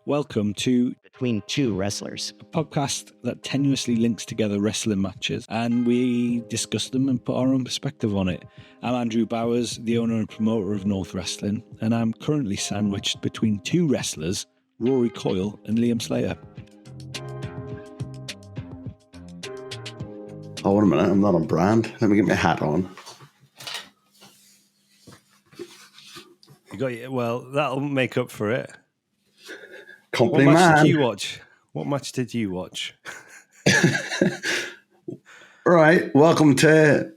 Welcome to Between Two Wrestlers, a podcast that tenuously links together wrestling matches and we discuss them and put our own perspective on it. I'm Andrew Bowers, the owner and promoter of North Wrestling, and I'm currently sandwiched between two wrestlers, Rory Coyle and Liam Slater. Oh, wait a minute, I'm not on brand. Let me get my hat on. You got well, that'll make up for it. Company what match man. did you watch? What match did you watch? Right, welcome to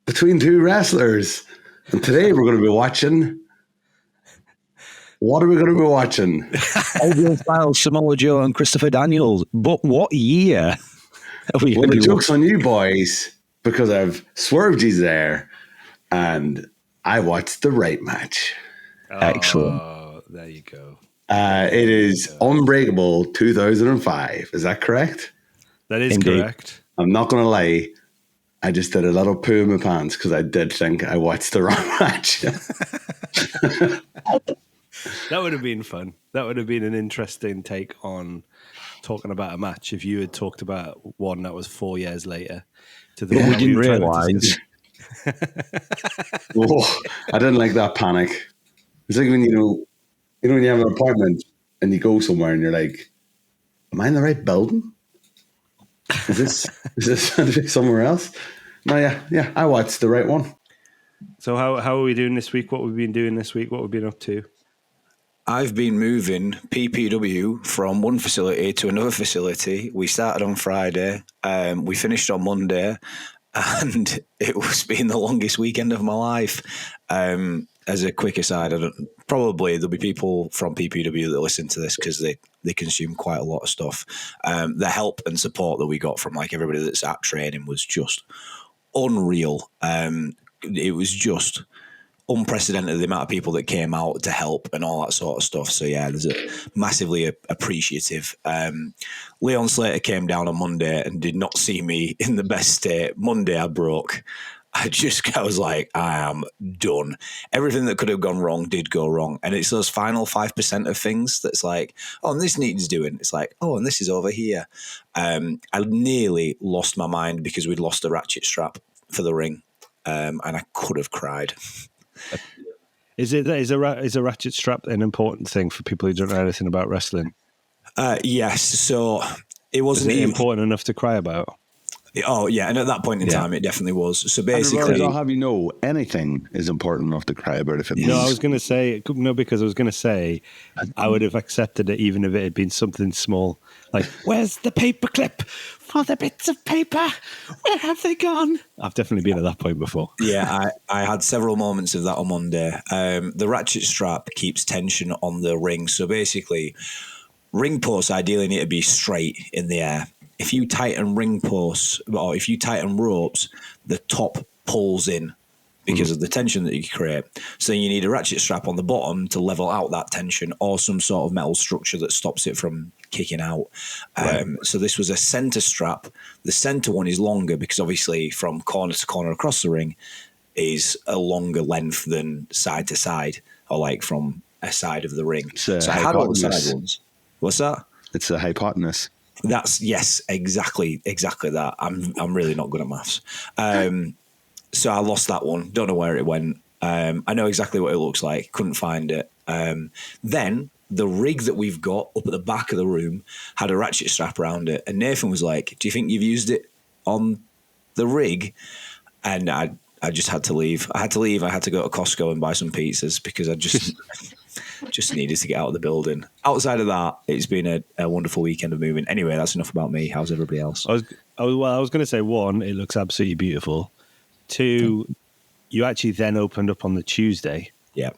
Between Two Wrestlers. And today we're going to be watching... What are we going to be watching? Old style Samoa Joe and Christopher Daniels. But what year are we Well, going the to joke's on you boys, because I've swerved you there, and I watched the right match. Excellent. Oh, there you go. It is Unbreakable 2005. Is that correct? That is Indeed. correct. I'm not going to lie. I just did a little poo in my pants because I did think I watched the wrong match. That would have been fun. That would have been an interesting take on talking about a match if you had talked about one that was 4 years later. To the But one we that didn't were trying to realise. discuss. Oh, I didn't like that panic. It's like when when you have an appointment and you go somewhere and you're like, "Am I in the right building? Is this somewhere else?" No, yeah, I watched the right one. So how are we doing this week? What we've been doing this week? What we've been up to? I've been moving PPW from one facility to another facility. We started on Friday. We finished on Monday. And it was been the longest weekend of my life. As a quick aside, probably there'll be people from PPW that listen to this because they consume quite a lot of stuff. The help and support that we got from like everybody that's at training was just unreal. It was just unprecedented, the amount of people that came out to help and all that sort of stuff. So yeah, there's a massively appreciative. Leon Slater came down on Monday and did not see me in the best state. Monday I broke. I was like, I am done. Everything that could have gone wrong did go wrong. And it's those final 5% of things that's like, oh, and this needs doing. It's like, oh, and this is over here. I nearly lost my mind because we'd lost a ratchet strap for the ring. And I could have cried. Is a ratchet strap an important thing for people who don't know anything about wrestling? Yes. So it wasn't Is it important enough to cry about? Oh yeah, and at that point in time, it definitely was. So Basically, basically, I'll have you know, anything is important enough to cry about if it No, I was going to say because I was going to say I would have accepted it even if it had been something small. Like, where's the paperclip for the bits of paper? Where have they gone? I've definitely been at that point before. yeah, I had several moments of that on Monday. The ratchet strap keeps tension on the ring. So basically, ring posts ideally need to be straight in the air. If you tighten ring posts or if you tighten ropes, the top pulls in because of the tension that you create. So you need a ratchet strap on the bottom to level out that tension or some sort of metal structure that stops it from kicking out. So this was a center strap. The center one is longer because obviously from corner to corner across the ring is a longer length than side to side or like from a side of the ring. So I had all the side ones. What's that? It's the hypotenuse. That's yes, exactly that. I'm really not good at maths. So I lost that one. Don't know where it went. I know exactly what it looks like. Couldn't find it. Then the rig that we've got up at the back of the room had a ratchet strap around it. And Nathan was like, "Do you think you've used it on the rig?" And I just had to leave. I had to go to Costco and buy some pizzas because I just needed to get out of the building. Outside of that, it's been a wonderful weekend of moving. Anyway, that's enough about me. How's everybody else? I was going to say, one, it looks absolutely beautiful. Two, you actually then opened up on the Tuesday. Yeah.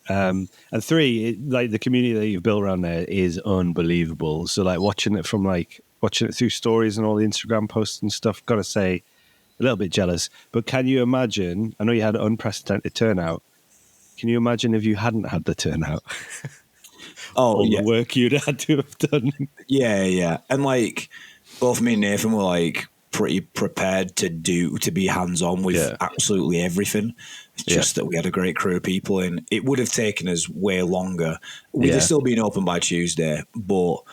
And three, the community that you've built around there is unbelievable. So watching it through stories and all the Instagram posts and stuff, gotta say, a little bit jealous. But can you imagine? I know you had an unprecedented turnout. Can you imagine if you hadn't had the turnout? All the work you'd had to have done. Yeah. And both me and Nathan were pretty prepared to be hands on with absolutely everything. It's just that we had a great crew of people, and it would have taken us way longer. We'd have still been open by Tuesday, but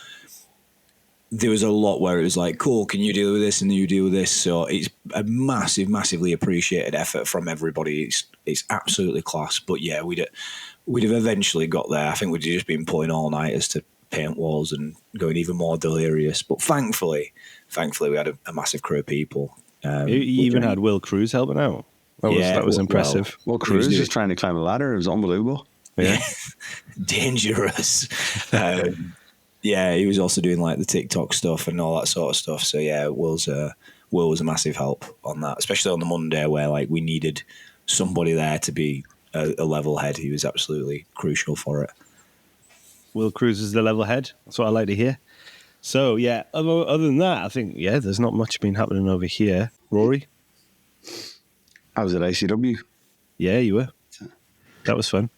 there was a lot where it was like, cool, can you deal with this and you deal with this? So it's a massively appreciated effort from everybody. It's absolutely class. But yeah, we'd have eventually got there. I think we'd just been pulling all-nighters to paint walls and going even more delirious. But thankfully we had a massive crew of people. You even had Will Cruz helping out. That was impressive. Will Cruz just trying to climb a ladder. It was unbelievable. Yeah. Dangerous. Yeah, he was also doing like the TikTok stuff and all that sort of stuff. So yeah, Will was a massive help on that, especially on the Monday where like we needed somebody there to be a level head. He was absolutely crucial for it. Will Cruz is the level head. That's what I like to hear. So yeah, other than that, I think there's not much been happening over here. Rory, I was at ICW. Yeah, you were. That was fun.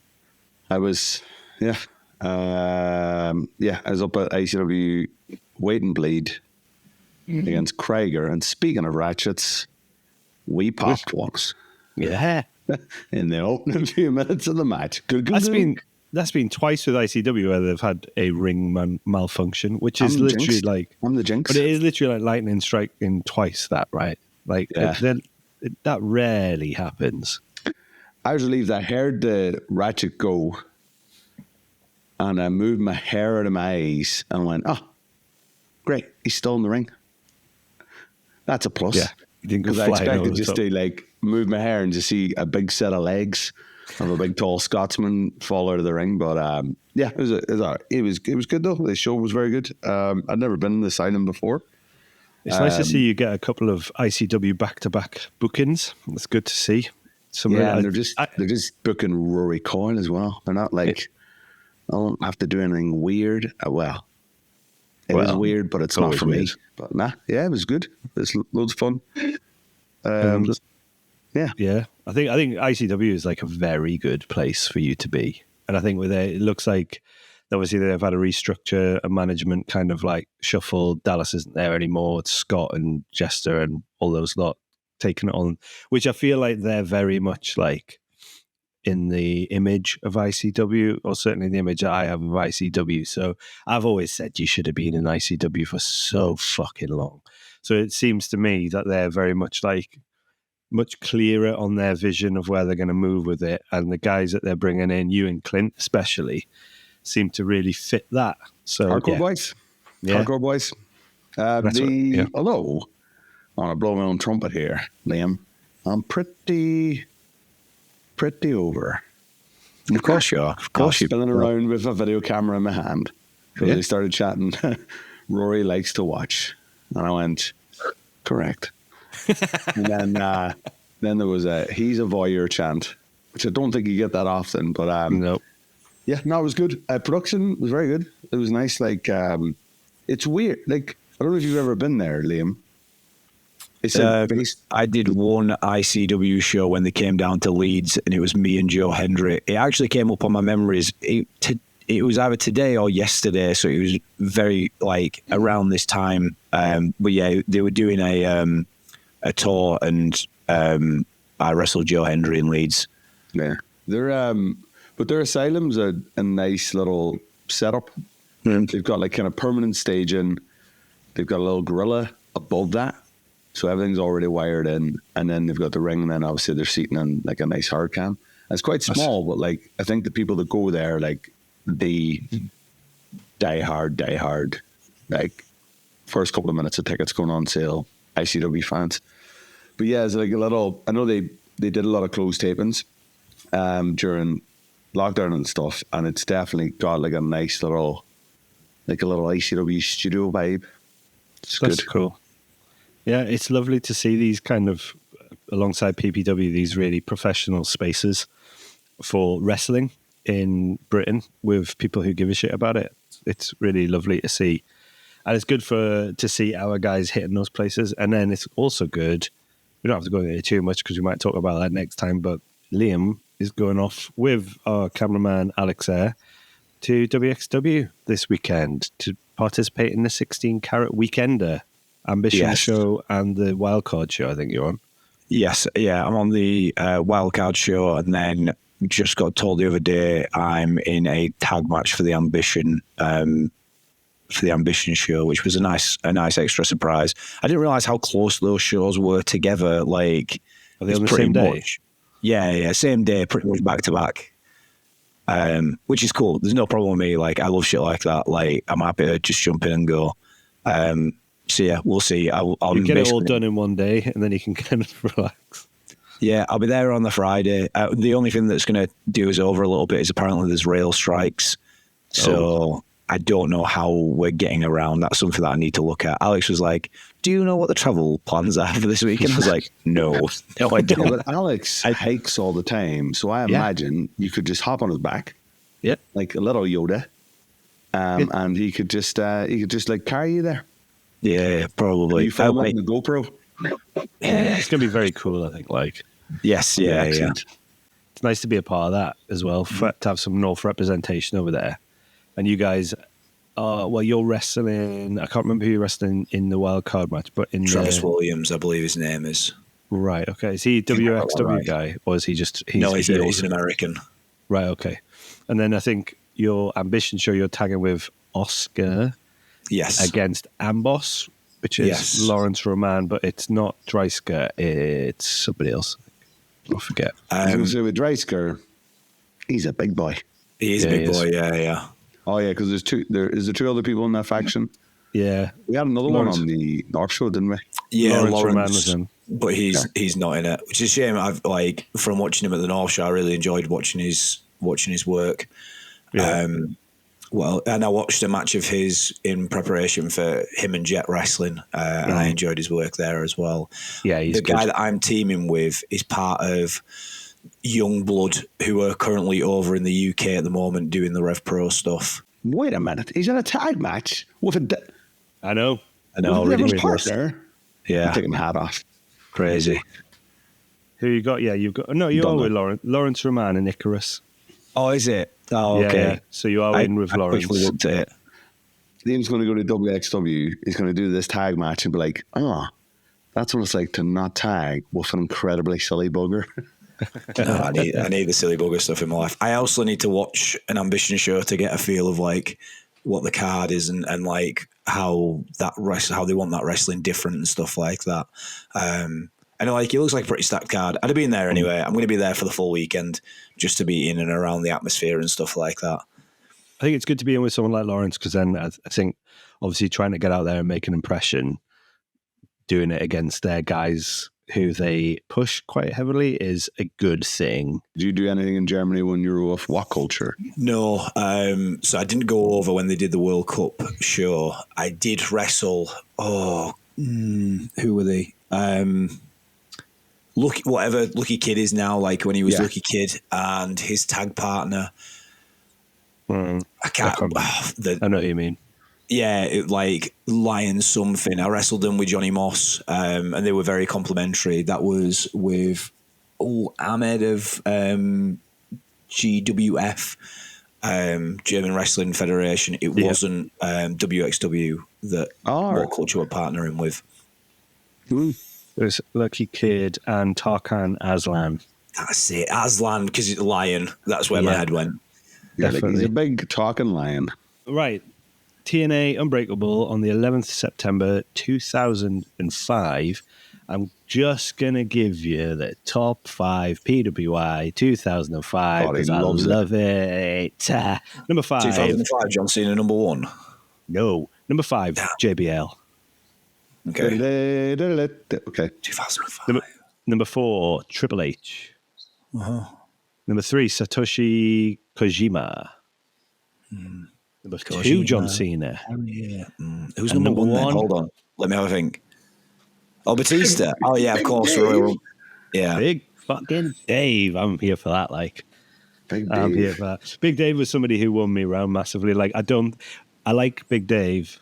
I was, I was up at ICW Weight and Bleed against Krieger. And speaking of ratchets, we popped once. Yeah. In the opening few minutes of the match. That's been twice with ICW where they've had a ring malfunction, which is literally like... I'm the jinx. But it is literally like lightning striking twice that, right? Like, that rarely happens. I was relieved. I heard the ratchet go and I moved my hair out of my eyes and went, oh, great, he's still in the ring. That's a plus. Yeah. Because I expected just to like move my hair and just see a big set of legs of a big tall Scotsman fall out of the ring. But it was good though. The show was very good. I'd never been in this island before. It's nice to see you get a couple of ICW back-to-back bookings. It's good to see. And they're just booking Rory Coyne as well. They're not like, I don't have to do anything weird. It was weird, but it's not for me. But it was good. It's loads of fun. I think ICW is like a very good place for you to be, and I think it looks like obviously they've had a restructure, a management kind of like shuffle. Dallas isn't there anymore. It's Scott and Jester and all those lot taking it on, which I feel like they're very much like in the image of ICW, or certainly the image that I have of ICW. So I've always said you should have been in ICW for so fucking long. So it seems to me that they're very much like much clearer on their vision of where they're going to move with it. And the guys that they're bringing in, you and Clint especially, seem to really fit that. So Hardcore boys. Yeah. Hardcore boys. Although, I want to blow my own trumpet here, Liam, I'm pretty over. Of course you are. Of course you're spinning around with a video camera in my hand. Because they started chatting, Rory likes to watch. And I went, correct. And then there was he's a voyeur chant, which I don't think you get that often. But nope. Yeah, no, it was good. Production was very good. It was nice. Like, it's weird. Like, I don't know if you've ever been there, Liam. I did one ICW show when they came down to Leeds, and it was me and Joe Hendry. It actually came up on my memories. It was either today or yesterday, so it was very like around this time. But yeah, they were doing a tour, and I wrestled Joe Hendry in Leeds. Yeah, but their asylum's a nice little setup. Mm. They've got like kind of permanent staging. They've got a little gorilla above that. So everything's already wired in, and then they've got the ring, and then obviously they're seating on like a nice hard cam. It's quite small, but like I think the people that go there, like the die hard, like first couple of minutes of tickets going on sale, ICW fans. But yeah, it's like a little. I know they did a lot of closed tapings during lockdown and stuff, and it's definitely got like a nice little, like a little ICW studio vibe. That's cool. Yeah, it's lovely to see these kind of, alongside PPW, these really professional spaces for wrestling in Britain with people who give a shit about it. It's really lovely to see. And it's good to see our guys hitting those places. And then it's also good, we don't have to go into it too much because we might talk about that next time, but Liam is going off with our cameraman Alex Air to WXW this weekend to participate in the 16 Carat Weekender. Ambition Yes. show and the Wildcard show. I think you're on. Yes, yeah, I'm on the Wildcard show, and then just got told the other day I'm in a tag match for the Ambition show, which was a nice extra surprise. I didn't realize how close those shows were together. Like, Are they it's on the pretty same day? much- yeah, same day, pretty much back to back. Which is cool. There's no problem with me. Like, I love shit like that. Like, I'm happy to just jump in and go. So yeah, we'll see. I'll You get it all basically- done in one day, and then you can kind of relax. Yeah, I'll be there on the Friday. The only thing that's going to do us over a little bit is apparently there's rail strikes. So I don't know how we're getting around. That's something that I need to look at. Alex was like, do you know what the travel plans are for this weekend? I was like, no, I Yeah, don't. but Alex hikes all the time, so I imagine you could just hop on his back, like a little Yoda, and he could just like carry you there. Yeah, probably. You film it on the GoPro. It's going to be very cool, I think. Like, Yes, yeah. Excellent. it's nice to be a part of that as well, to have some North representation over there. And you guys, well, you're wrestling. I can't remember who you're wrestling in the wild card match, but in Travis the Williams, I believe his name is. right. Okay, is he WXW right. guy, or is he just? No, he's an American. Right. Okay, and then I think your Ambition show, you're tagging with Oscar Yes. against Amboss, which is Yes. Lawrence Roman, but it's not Dreisker, it's somebody else. I forget. I was going to say with Dreisker, he's a big boy. He is a Yeah, big he is. boy, yeah. Oh yeah, because there is two other people in that faction. Yeah, We had another Lawrence. one on the North Show, didn't we? Yeah, Lawrence Lawrence, Roman was in. but he's not in it, which is a shame. I've from watching him at the North Show, I really enjoyed watching his work. Yeah. Well, and I watched a match of his in preparation for him and Jet wrestling, and I enjoyed his work there as well. Yeah, he's the good. guy that I'm teaming with is part of Young Blood, who are currently over in the UK at the moment doing the Rev Pro stuff. Wait a minute, he's in a tag match with a I know. I know, with a different ridiculous. partner. Yeah, I'm taking my hat off. crazy. Who you got? Yeah, you've got. No, you Don't are with know. Lawrence Roman and Icarus. Oh, is it? Oh, Yeah, okay. yeah. So you are in with I Lawrence. quickly looked at it. Liam's going to go to WXW. He's going to do this tag match and be like, that's what it's like to not tag with an incredibly silly bugger. No, I need the silly bugger stuff in my life. I also need to watch an Ambition show to get a feel of like what the card is and like how they want that wrestling different and stuff like that. And like it looks like a pretty stacked card. I'd have been there anyway. I'm going to be there for the full weekend just to be in and around the atmosphere and stuff like that. I think it's good to be in with someone like Lawrence because then I think obviously trying to get out there and make an impression, doing it against their guys who they push quite heavily is a good thing. Did you do anything in Germany when you were with What Culture? No, so I didn't go over when they did the World Cup show. I did wrestle. Who were they? Lucky Kid is now, like when he was Lucky Kid, and his tag partner. I can't. I know what you mean. Like Lion something. I wrestled them with Johnny Moss, and they were very complimentary. That was with Ahmed of GWF, German Wrestling Federation. It wasn't WXW that What Culture were partnering with. There's Lucky Kid and Tarkan Aslan. That's it, Aslan, because it's Lion. That's where my head went. Yeah, like Definitely. he's a big talking lion. Right. TNA Unbreakable on the 11th September 2005. I'm just going to give you the top 5 PWI 2005 Oh, he because I loves it. love it. Number 5. 2005, John Cena number 1. No. Number 5, JBL. Okay. Okay. 2005. Number 4, Triple H. Uh-huh. Number 3, Satoshi Kojima. Number 2, Kojima. John Cena. Yeah. Who's And number number 1 then? one? Hold on. Let me have a think. Oh, Batista. Oh, yeah, of course. Royal. Yeah. Big fucking Dave. I'm here for that. Like, Big I'm Dave. here for that. Big Dave was somebody who won me around massively. Like, I like Big Dave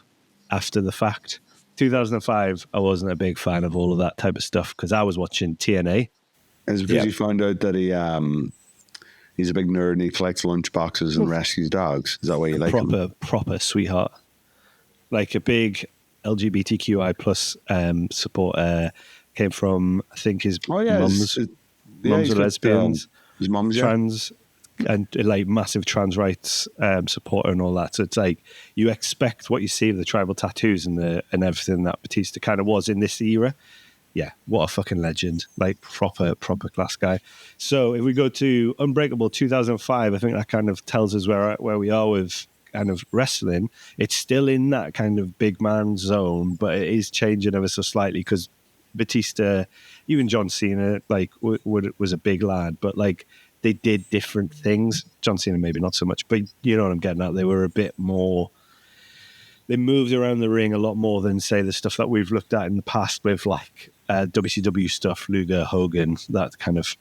after the fact. 2005, I wasn't a big fan of all of that type of stuff because I was watching TNA. It's because you found out that he's a big nerd and he collects lunch boxes and rescues dogs. Is that why you like him? Proper sweetheart. Like a big LGBTQI plus supporter. Came from, I think, his yeah, mum's he's are got, lesbians, his mum's, trans, and like massive trans rights supporter and all that. So it's like you expect what you see of the tribal tattoos and everything that Batista kind of was in this era. Yeah, what a fucking legend. Like proper class guy. So if we go to Unbreakable 2005, I think that kind of tells us where we are with kind of wrestling. It's still in that kind of big man zone, but it is changing ever so slightly because Batista, even John Cena, like was a big lad, but like they did different things. John Cena maybe not so much, but you know what I'm getting at. They were a bit more. They moved around the ring a lot more than say the stuff that we've looked at in the past with like WCW stuff, Luger, Hogan, that kind of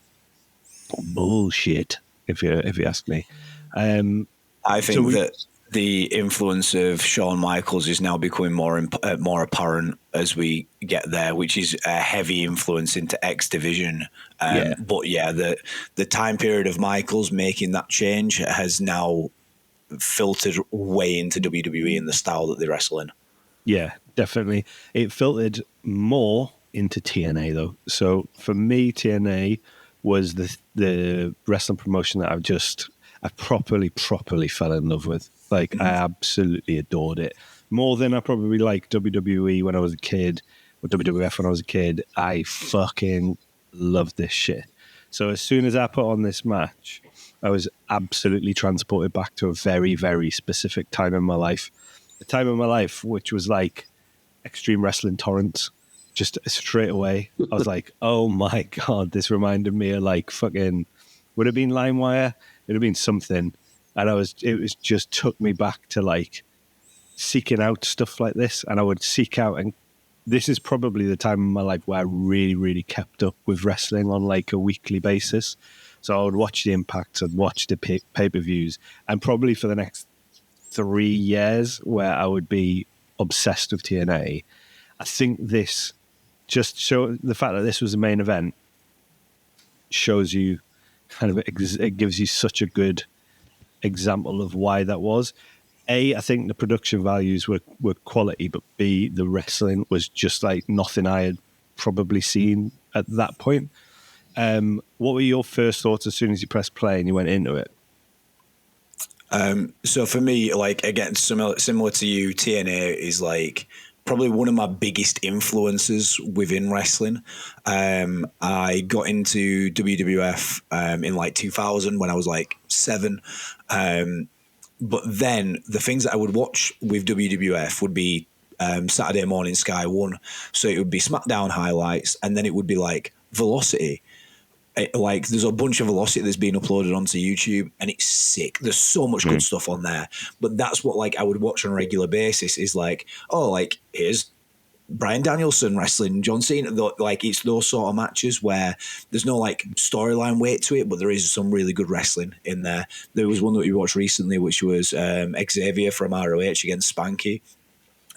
bullshit. If you ask me, I think that the influence of Shawn Michaels is now becoming more apparent as we get there, which is a heavy influence into X Division. But yeah, the time period of Michaels making that change has now filtered way into WWE and the style that they wrestle in. Yeah, definitely. It filtered more into TNA though. So for me, TNA was the wrestling promotion that I properly fell in love with. Like I absolutely adored it. More than I probably liked WWE when I was a kid or WWF when I was a kid. I fucking loved this shit. So as soon as I put on this match, I was absolutely transported back to a very, very specific time in my life. A time in my life which was like Extreme Wrestling Torrents. Just straight away, I was like, oh my God, this reminded me of like fucking, would have been LimeWire? It would have been something. And it was just took me back to like seeking out stuff like this. And I would seek out, and this is probably the time in my life where I really, really kept up with wrestling on like a weekly basis. So I would watch the Impacts, I'd watch the pay-per-views, and probably for the next 3 years where I would be obsessed with TNA. I think this just show the fact that this was the main event shows you kind of it gives you such a good example of why that was. A, I think the production values were quality, but B, the wrestling was just like nothing I had probably seen at that point. What were your first thoughts as soon as you pressed play and you went into it? So for me, like again, similar to you, TNA is like probably one of my biggest influences within wrestling. I got into WWF in like 2000 when I was like 7. But then the things that I would watch with WWF would be Saturday morning Sky 1. So it would be SmackDown highlights, and then it would be like Velocity. Like there's a bunch of Velocity that's been uploaded onto YouTube, and it's sick. There's so much good stuff on there. But that's what like I would watch on a regular basis is like, oh, like here's Bryan Danielson wrestling John Cena. Like it's those sort of matches where there's no like storyline weight to it, but there is some really good wrestling in there. There was one that we watched recently, which was Xavier from ROH against Spanky.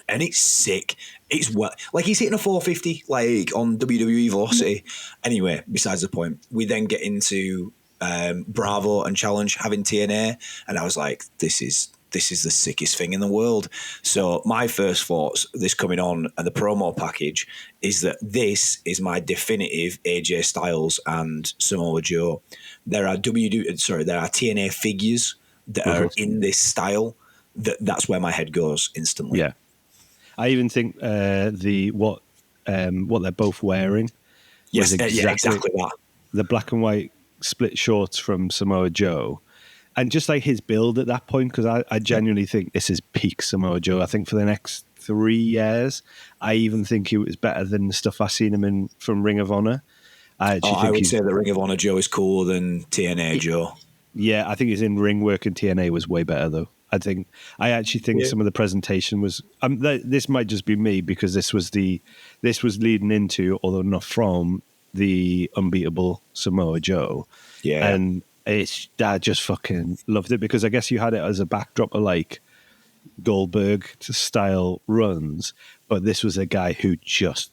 And it's sick. It's like he's hitting a 450 like on WWE Velocity. Anyway, besides the point, we then get into Bravo and Challenge having TNA, and I was like, this is the sickest thing in the world. So my first thoughts, this coming on and the promo package, is that this is my definitive AJ Styles and Samoa Joe. There are TNA figures that are in this style. That's where my head goes instantly. Yeah. I even think what they're both wearing was exactly that. The black and white split shorts from Samoa Joe. And just like his build at that point, because I genuinely think this is peak Samoa Joe. I think for the next 3 years, I even think he was better than the stuff I've seen him in from Ring of Honor. I would say that Ring of Honor Joe is cooler than TNA Joe. Yeah, I think his in-ring work in TNA was way better, though. I actually think some of the presentation was. This might just be me because this was leading into, although not from, the unbeatable Samoa Joe. Yeah, and I just fucking loved it because I guess you had it as a backdrop of like Goldberg style runs, but this was a guy who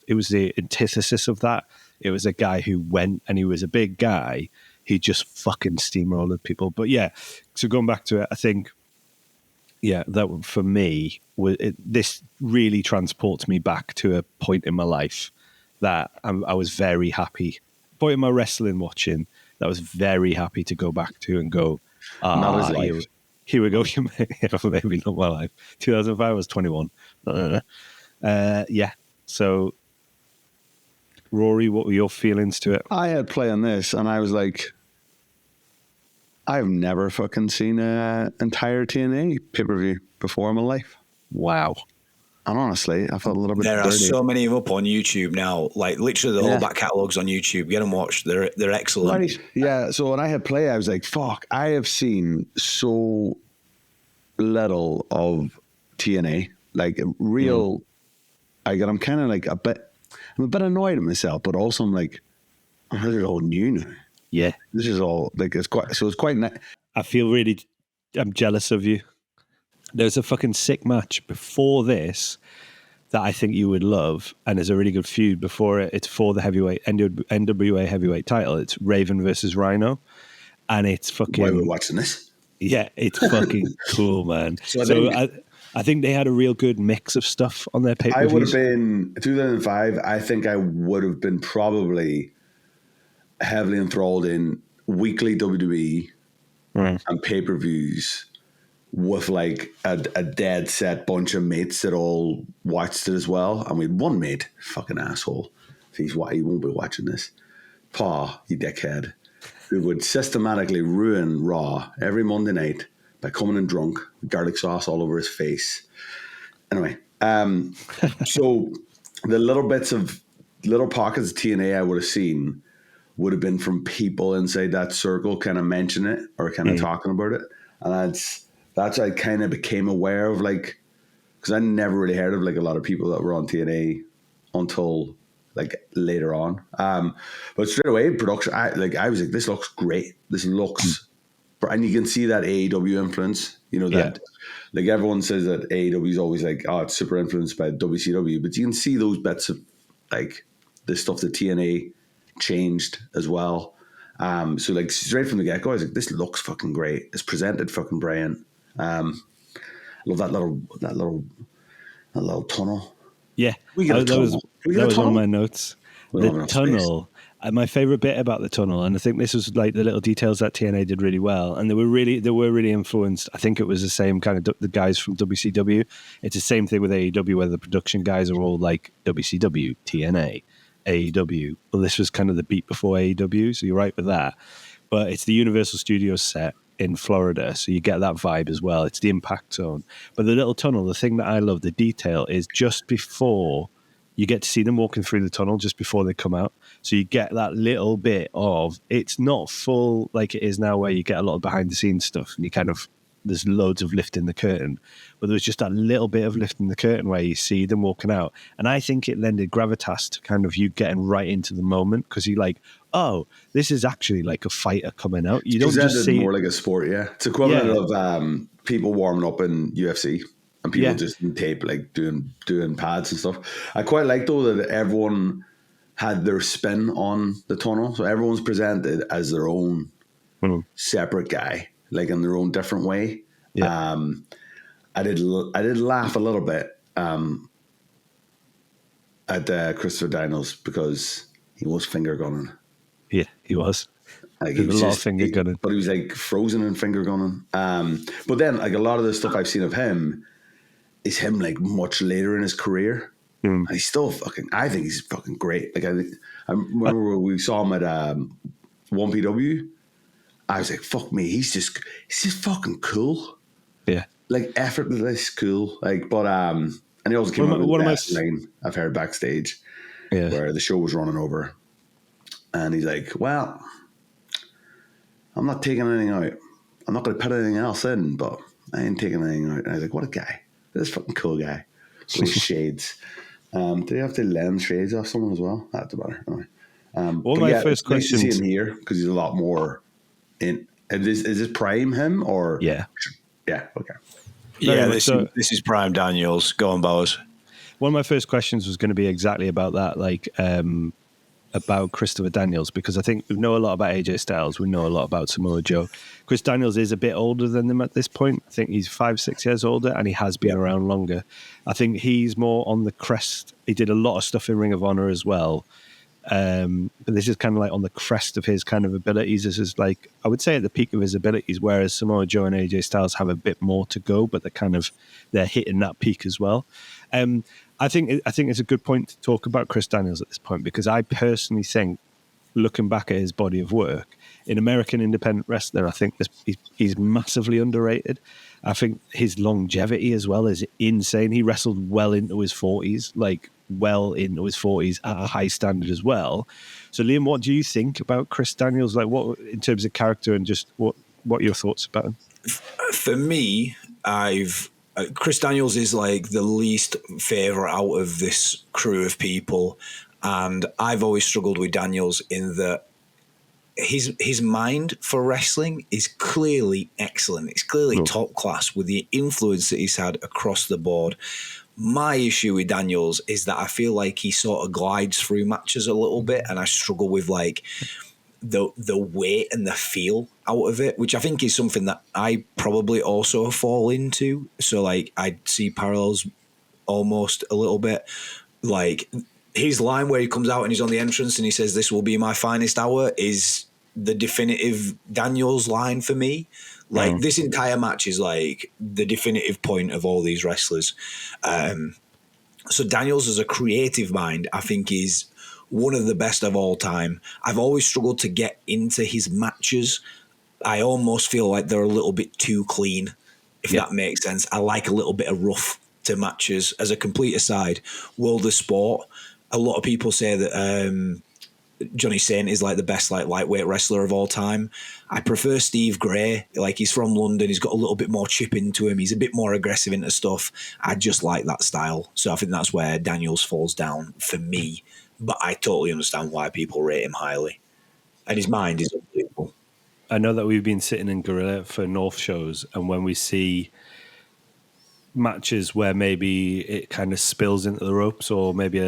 it was the antithesis of that. It was a guy who went and he was a big guy. He just fucking steamrolled people. But yeah, so going back to it, I think Yeah, that for me, this really transports me back to a point in my life that I was very happy. Point in my wrestling watching that I was very happy to go back to and go, Not his life. here we go. Maybe not my life. 2005, I was 21. Yeah. So, Rory, what were your feelings to it? I had play on this, and I was like, I've never fucking seen an entire TNA pay-per-view before in my life. Wow. And honestly, I felt a little bit There dirty. are so many up on YouTube now. Like literally the whole back catalogue's on YouTube. Get them watched. They're excellent. Right. Yeah. So when I had play, I was like, fuck, I have seen so little of TNA. Like real, I'm kind of like I'm a bit annoyed at myself, but also I'm like, oh, this is all new now. Yeah. This is all like, it's quite nice. I feel I'm jealous of you. There's a fucking sick match before this that I think you would love, and there's a really good feud before it. It's for the heavyweight NWA heavyweight title. It's Raven versus Rhino, and it's fucking. Why are we watching this? Yeah, it's fucking cool, man. So I think they had a real good mix of stuff on their pay-per-views. I would have been 2005. I think I would have been probably heavily enthralled in weekly WWE and pay-per-views with like a dead set bunch of mates that all watched it as well. And we had one mate, fucking asshole. He won't be watching this. Pa, you dickhead, who would systematically ruin Raw every Monday night by coming in drunk with garlic sauce all over his face. Anyway, so the little pockets of TNA I would have seen would have been from people inside that circle kind of mention it or kind of talking about it. And that's I kind of became aware of, like, because I never really heard of like a lot of people that were on TNA until like later on. But straight away, production, I was like, this looks great. This looks, and you can see that AEW influence. You know that, like everyone says that AEW is always like, oh, it's super influenced by WCW, but you can see those bits of like the stuff that TNA changed as well. So like straight from the get go, I was like, this looks fucking great. It's presented fucking brilliant. Love that little tunnel. Yeah, We get a tunnel. That was on my notes. We don't have The enough tunnel. My favorite bit about the tunnel, and I think this was like the little details that TNA did really well, and they were really influenced. I think it was the same kind of the guys from WCW. It's the same thing with AEW, where the production guys are all like WCW, TNA, AEW. Well, this was kind of the beat before AEW, so you're right with that. But it's the Universal Studios set in Florida, so you get that vibe as well. It's the Impact Zone. But the little tunnel, the thing that I love, the detail, is just before you get to see them walking through the tunnel, just before they come out. So you get that little bit of, it's not full like it is now where you get a lot of behind the scenes stuff and you kind of, there's loads of lifting the curtain. But there was just that little bit of lifting the curtain where you see them walking out. And I think it lended gravitas to kind of you getting right into the moment, because you're like, oh, this is actually like a fighter coming out. You don't just see more like a sport, yeah. It's equivalent of people warming up in UFC and people just in tape, like doing pads and stuff. I quite like though that everyone had their spin on the tunnel, so everyone's presented as their own separate guy, like in their own different way. Yeah. I did laugh a little bit at Christopher Daniels because he was finger gunning. Yeah, he was. Like, There's a lot of finger gunning. But he was like frozen and finger gunning. But then like a lot of the stuff I've seen of him is him like much later in his career. And he's still I think he's fucking great. Like I remember we saw him at 1PW. I was like, fuck me, he's just fucking cool. Yeah. Like effortless cool. Like, but and he also came out with the best line I've heard backstage. Yeah. Where the show was running over. And he's like, well, I'm not taking anything out. I'm not going to put anything else in, but I ain't taking anything out. And I was like, what a guy. This fucking cool guy. With his shades. Did he have to lend shades off someone as well? That doesn't matter. Anyway. Well, my first question. Nice to see him here because he's a lot more in. Is this prime him or? Yeah. Yeah, okay. Yeah, this is prime Daniels. Go on, Bowers. One of my first questions was going to be exactly about that. Like, about Christopher Daniels, because I think we know a lot about AJ Styles, we know a lot about Samoa Joe. Chris Daniels is a bit older than them at this point. I think he's 5-6 years older, and he has been around longer. I think he's more on the crest. He did a lot of stuff in Ring of Honor as well. But this is kind of like on the crest of his kind of abilities. This is like, I would say, at the peak of his abilities, whereas Samoa Joe and AJ Styles have a bit more to go, but they're hitting that peak as well. I think it's a good point to talk about Chris Daniels at this point, because I personally think, looking back at his body of work in American independent wrestler, I think he's massively underrated. I think his longevity as well is insane. He wrestled well into his 40s, at a high standard as well. So, Liam, what do you think about Chris Daniels? Like, what in terms of character, and just what are your thoughts about him? For me, Chris Daniels is like the least favourite out of this crew of people, and I've always struggled with Daniels in that his mind for wrestling is clearly excellent. It's clearly top class with the influence that he's had across the board. My issue with Daniels is that I feel like he sort of glides through matches a little bit, and I struggle with like the weight and the feel out of it, which I think is something that I probably also fall into. So like I see parallels almost a little bit. Like his line where he comes out and he's on the entrance and he says, "This will be my finest hour," is the definitive Daniels line for me. Like this entire match is like the definitive point of all these wrestlers. So Daniels as a creative mind, I think, is one of the best of all time. I've always struggled to get into his matches. I almost feel like they're a little bit too clean, if that makes sense. I like a little bit of rough to matches. As a complete aside, World of Sport, a lot of people say that Johnny Saint is like the best like lightweight wrestler of all time. I prefer Steve Gray. Like, he's from London. He's got a little bit more chip into him. He's a bit more aggressive into stuff. I just like that style. So I think that's where Daniels falls down for me. But I totally understand why people rate him highly. And his mind is unbelievable. I know that we've been sitting in Gorilla for North shows, and when we see matches where maybe it kind of spills into the ropes, or maybe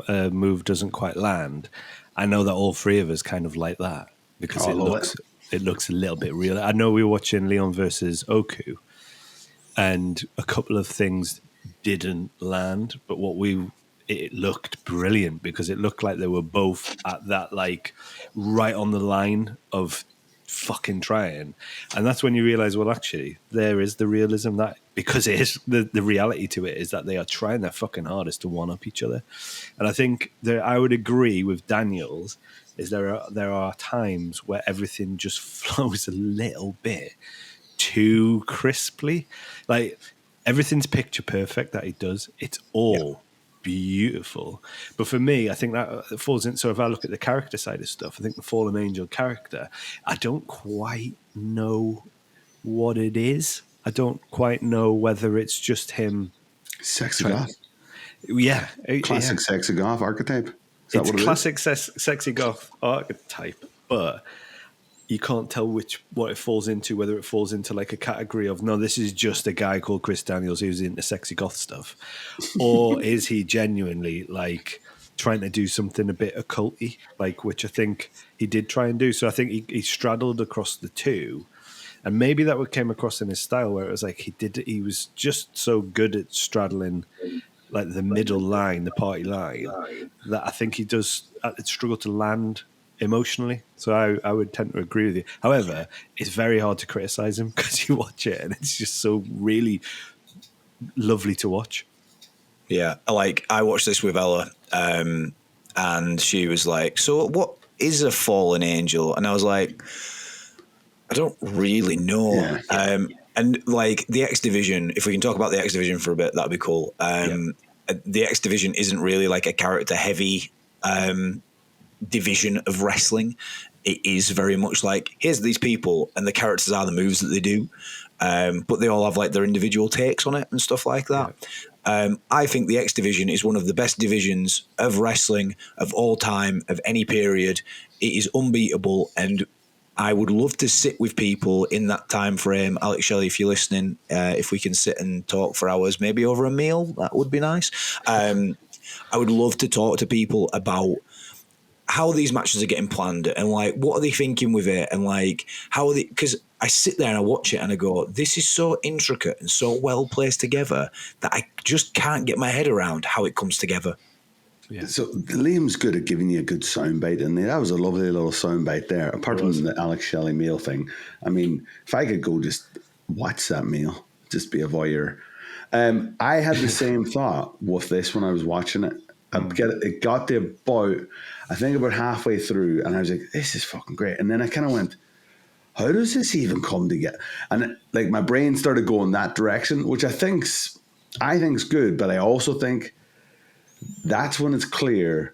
a move doesn't quite land, I know that all three of us kind of like that, because it looks a little bit real. I know we were watching Leon versus Oku, and a couple of things didn't land, but it looked brilliant, because it looked like they were both at that, like, right on the line of fucking trying. And that's when you realize, well, actually, there is the realism, that because it is the reality to it is that they are trying their fucking hardest to one up each other. And I think I would agree with Daniels, is there are times where everything just flows a little bit too crisply. Like, everything's picture perfect that he does. It's all beautiful. But for me, I think that falls in. So if I look at the character side of stuff, I think the Fallen Angel character, I don't quite know what it is. I don't quite know whether it's just him. Sexy goth. Yeah. Classic sexy goth archetype. It's classic sexy goth archetype, but you can't tell what it falls into, whether it falls into like a category of, no, this is just a guy called Chris Daniels who's into sexy goth stuff, or is he genuinely like trying to do something a bit occulty, like, which I think he did try and do. So I think he straddled across the two, and maybe that what came across in his style, where it was like he was just so good at straddling like the middle line, the party line, that I think he does struggle to land emotionally. So I would tend to agree with you. However, it's very hard to criticize him, because you watch it and it's just so really lovely to watch. Yeah, like I watched this with Ella, and she was like, "So what is a fallen angel?" And I was like, "I don't really know." Yeah. And like the X Division, if we can talk about the X Division for a bit, that'd be cool. The X Division isn't really like a character heavy division of wrestling. It is very much like, here's these people and the characters are the moves that they do, but they all have like their individual takes on it and stuff like that. I think the X Division is one of the best divisions of wrestling of all time, of any period. It is unbeatable, and I would love to sit with people in that time frame. Alex Shelley, if you're listening, if we can sit and talk for hours, maybe over a meal, that would be nice. I would love to talk to people about how these matches are getting planned and like what are they thinking with it and like how are they, because I sit there and I watch it and I go, this is so intricate and so well placed together that I just can't get my head around how it comes together. Yeah. So Liam's good at giving you a good soundbite, and that was a lovely little soundbite there. Apart from the Alex Shelley meal thing, I mean, if I could go just watch that meal, just be a voyeur. I had the same thought with this when I was watching it. It got to about halfway through, and I was like, "This is fucking great." And then I kind of went, "How does this even come together?" And like my brain started going that direction, which I think's good, but I also think that's when it's clear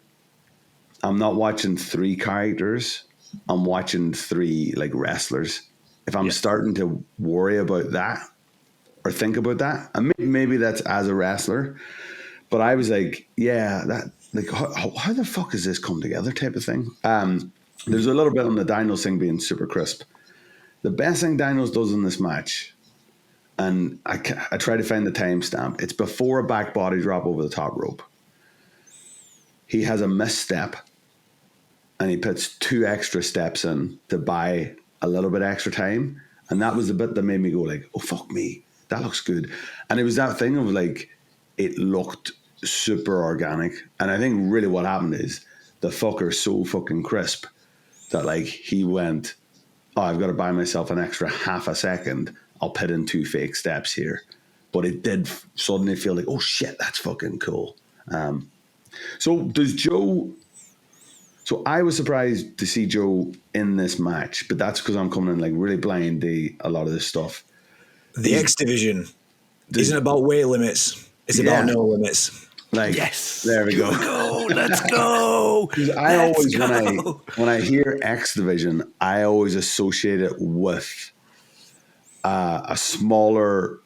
I'm not watching 3 characters, I'm watching 3 like wrestlers. If I'm starting to worry about that or think about that, and maybe that's as a wrestler, but I was like, yeah, that like how the fuck has this come together type of thing. There's a little bit on the Daniels thing being super crisp. The best thing Daniels does in this match, and I try to find the timestamp, it's before a back body drop over the top rope. He has a misstep and he puts 2 extra steps in to buy a little bit extra time. And that was the bit that made me go like, oh, fuck me, that looks good. And it was that thing of like, it looked super organic. And I think really what happened is the fucker's so fucking crisp that like he went, oh, I've got to buy myself an extra half a second. I'll put in 2 fake steps here. But it did suddenly feel like, oh shit, that's fucking cool. So does Joe... So I was surprised to see Joe in this match, but that's because I'm coming in like really blind to a lot of this stuff. The X Division isn't about weight limits. It's about no limits. Like, Yes. There we go. Let's go. I always, when I hear X Division, I always associate it with a smaller,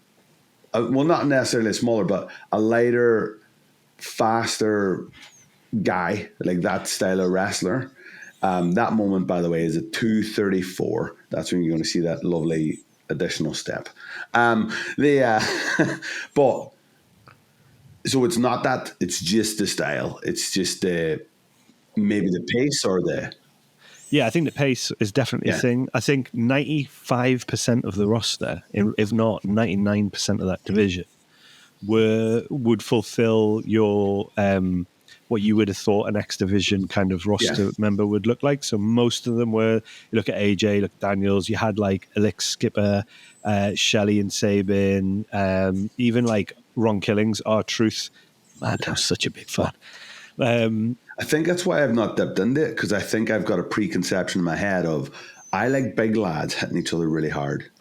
well, not necessarily smaller, but a lighter, faster guy, like that style of wrestler. That moment, by the way, is at 2:34. That's when you're going to see that lovely additional step. But so it's not that, it's just the style. It's just maybe the pace or the... Yeah, I think the pace is definitely a thing. I think 95% of the roster, if not 99% of that division, would fulfill your what you would have thought an X Division kind of roster member would look like. So most of them were, you look at AJ, look at Daniels, you had like Alex Skipper, Shelley and Sabin, even like Ron Killings, R-Truth. Man, that was such a big fan. I think that's why I've not dipped into it, because I think I've got a preconception in my head of I like big lads hitting each other really hard.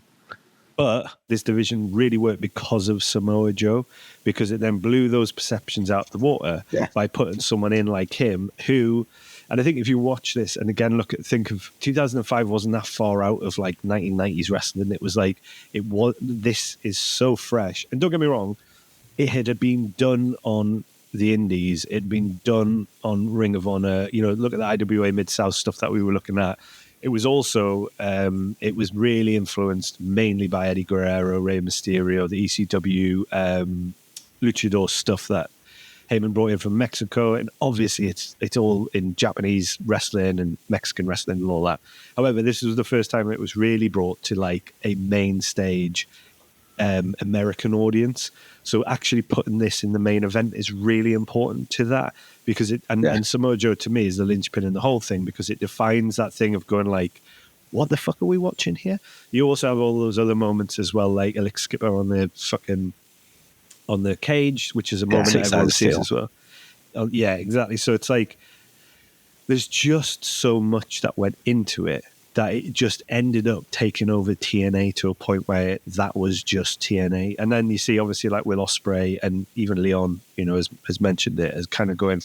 But this division really worked because of Samoa Joe, because it then blew those perceptions out the water by putting someone in like him who, and I think if you watch this and again think of 2005 wasn't that far out of like 1990s wrestling. It was like, this is so fresh. And don't get me wrong, it had been done on the indies, it'd been done on Ring of Honor, look at the IWA Mid-South stuff that we were looking at. It was also, it was really influenced mainly by Eddie Guerrero, Rey Mysterio, the ECW, luchador stuff that Heyman brought in from Mexico. And obviously it's all in Japanese wrestling and Mexican wrestling and all that. However, this was the first time it was really brought to like a main stage American audience. So actually putting this in the main event is really important to that, because and Samoa Joe to me is the linchpin in the whole thing, because it defines that thing of going like, what the fuck are we watching here? You also have all those other moments as well, like Alex Skipper on the cage, which is a moment that everyone sees as well. Yeah, exactly. So it's like there's just so much that went into it that it just ended up taking over TNA to a point where that was just TNA. And then you see, obviously, like with Ospreay and even Leon, has mentioned it as kind of going,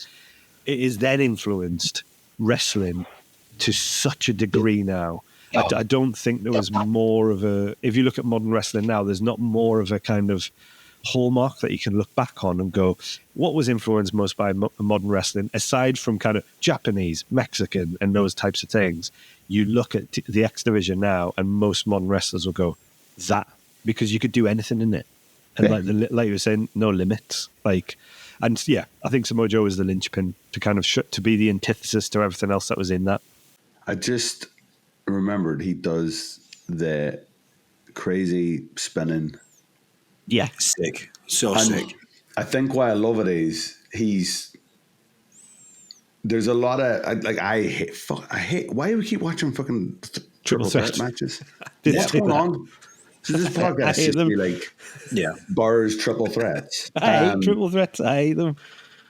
it is then influenced wrestling to such a degree now. I don't think there was more of a, if you look at modern wrestling now, there's not more of a kind of hallmark that you can look back on and go, what was influenced most by modern wrestling, aside from kind of Japanese, Mexican, and those types of things. You look at the X Division now, and most modern wrestlers will go, that, because you could do anything in it. And like you were saying, no limits. Like, And yeah, I think Samoa Joe was the linchpin to kind of to be the antithesis to everything else that was in that. I just remembered he does the crazy spinning. Yeah. Sick. So And sick. I think why I love it is there's a lot of I hate why do we keep watching fucking triple threat matches? What's going on? So this podcast hate just them. be like Burr's triple threats. I hate triple threats. I hate them.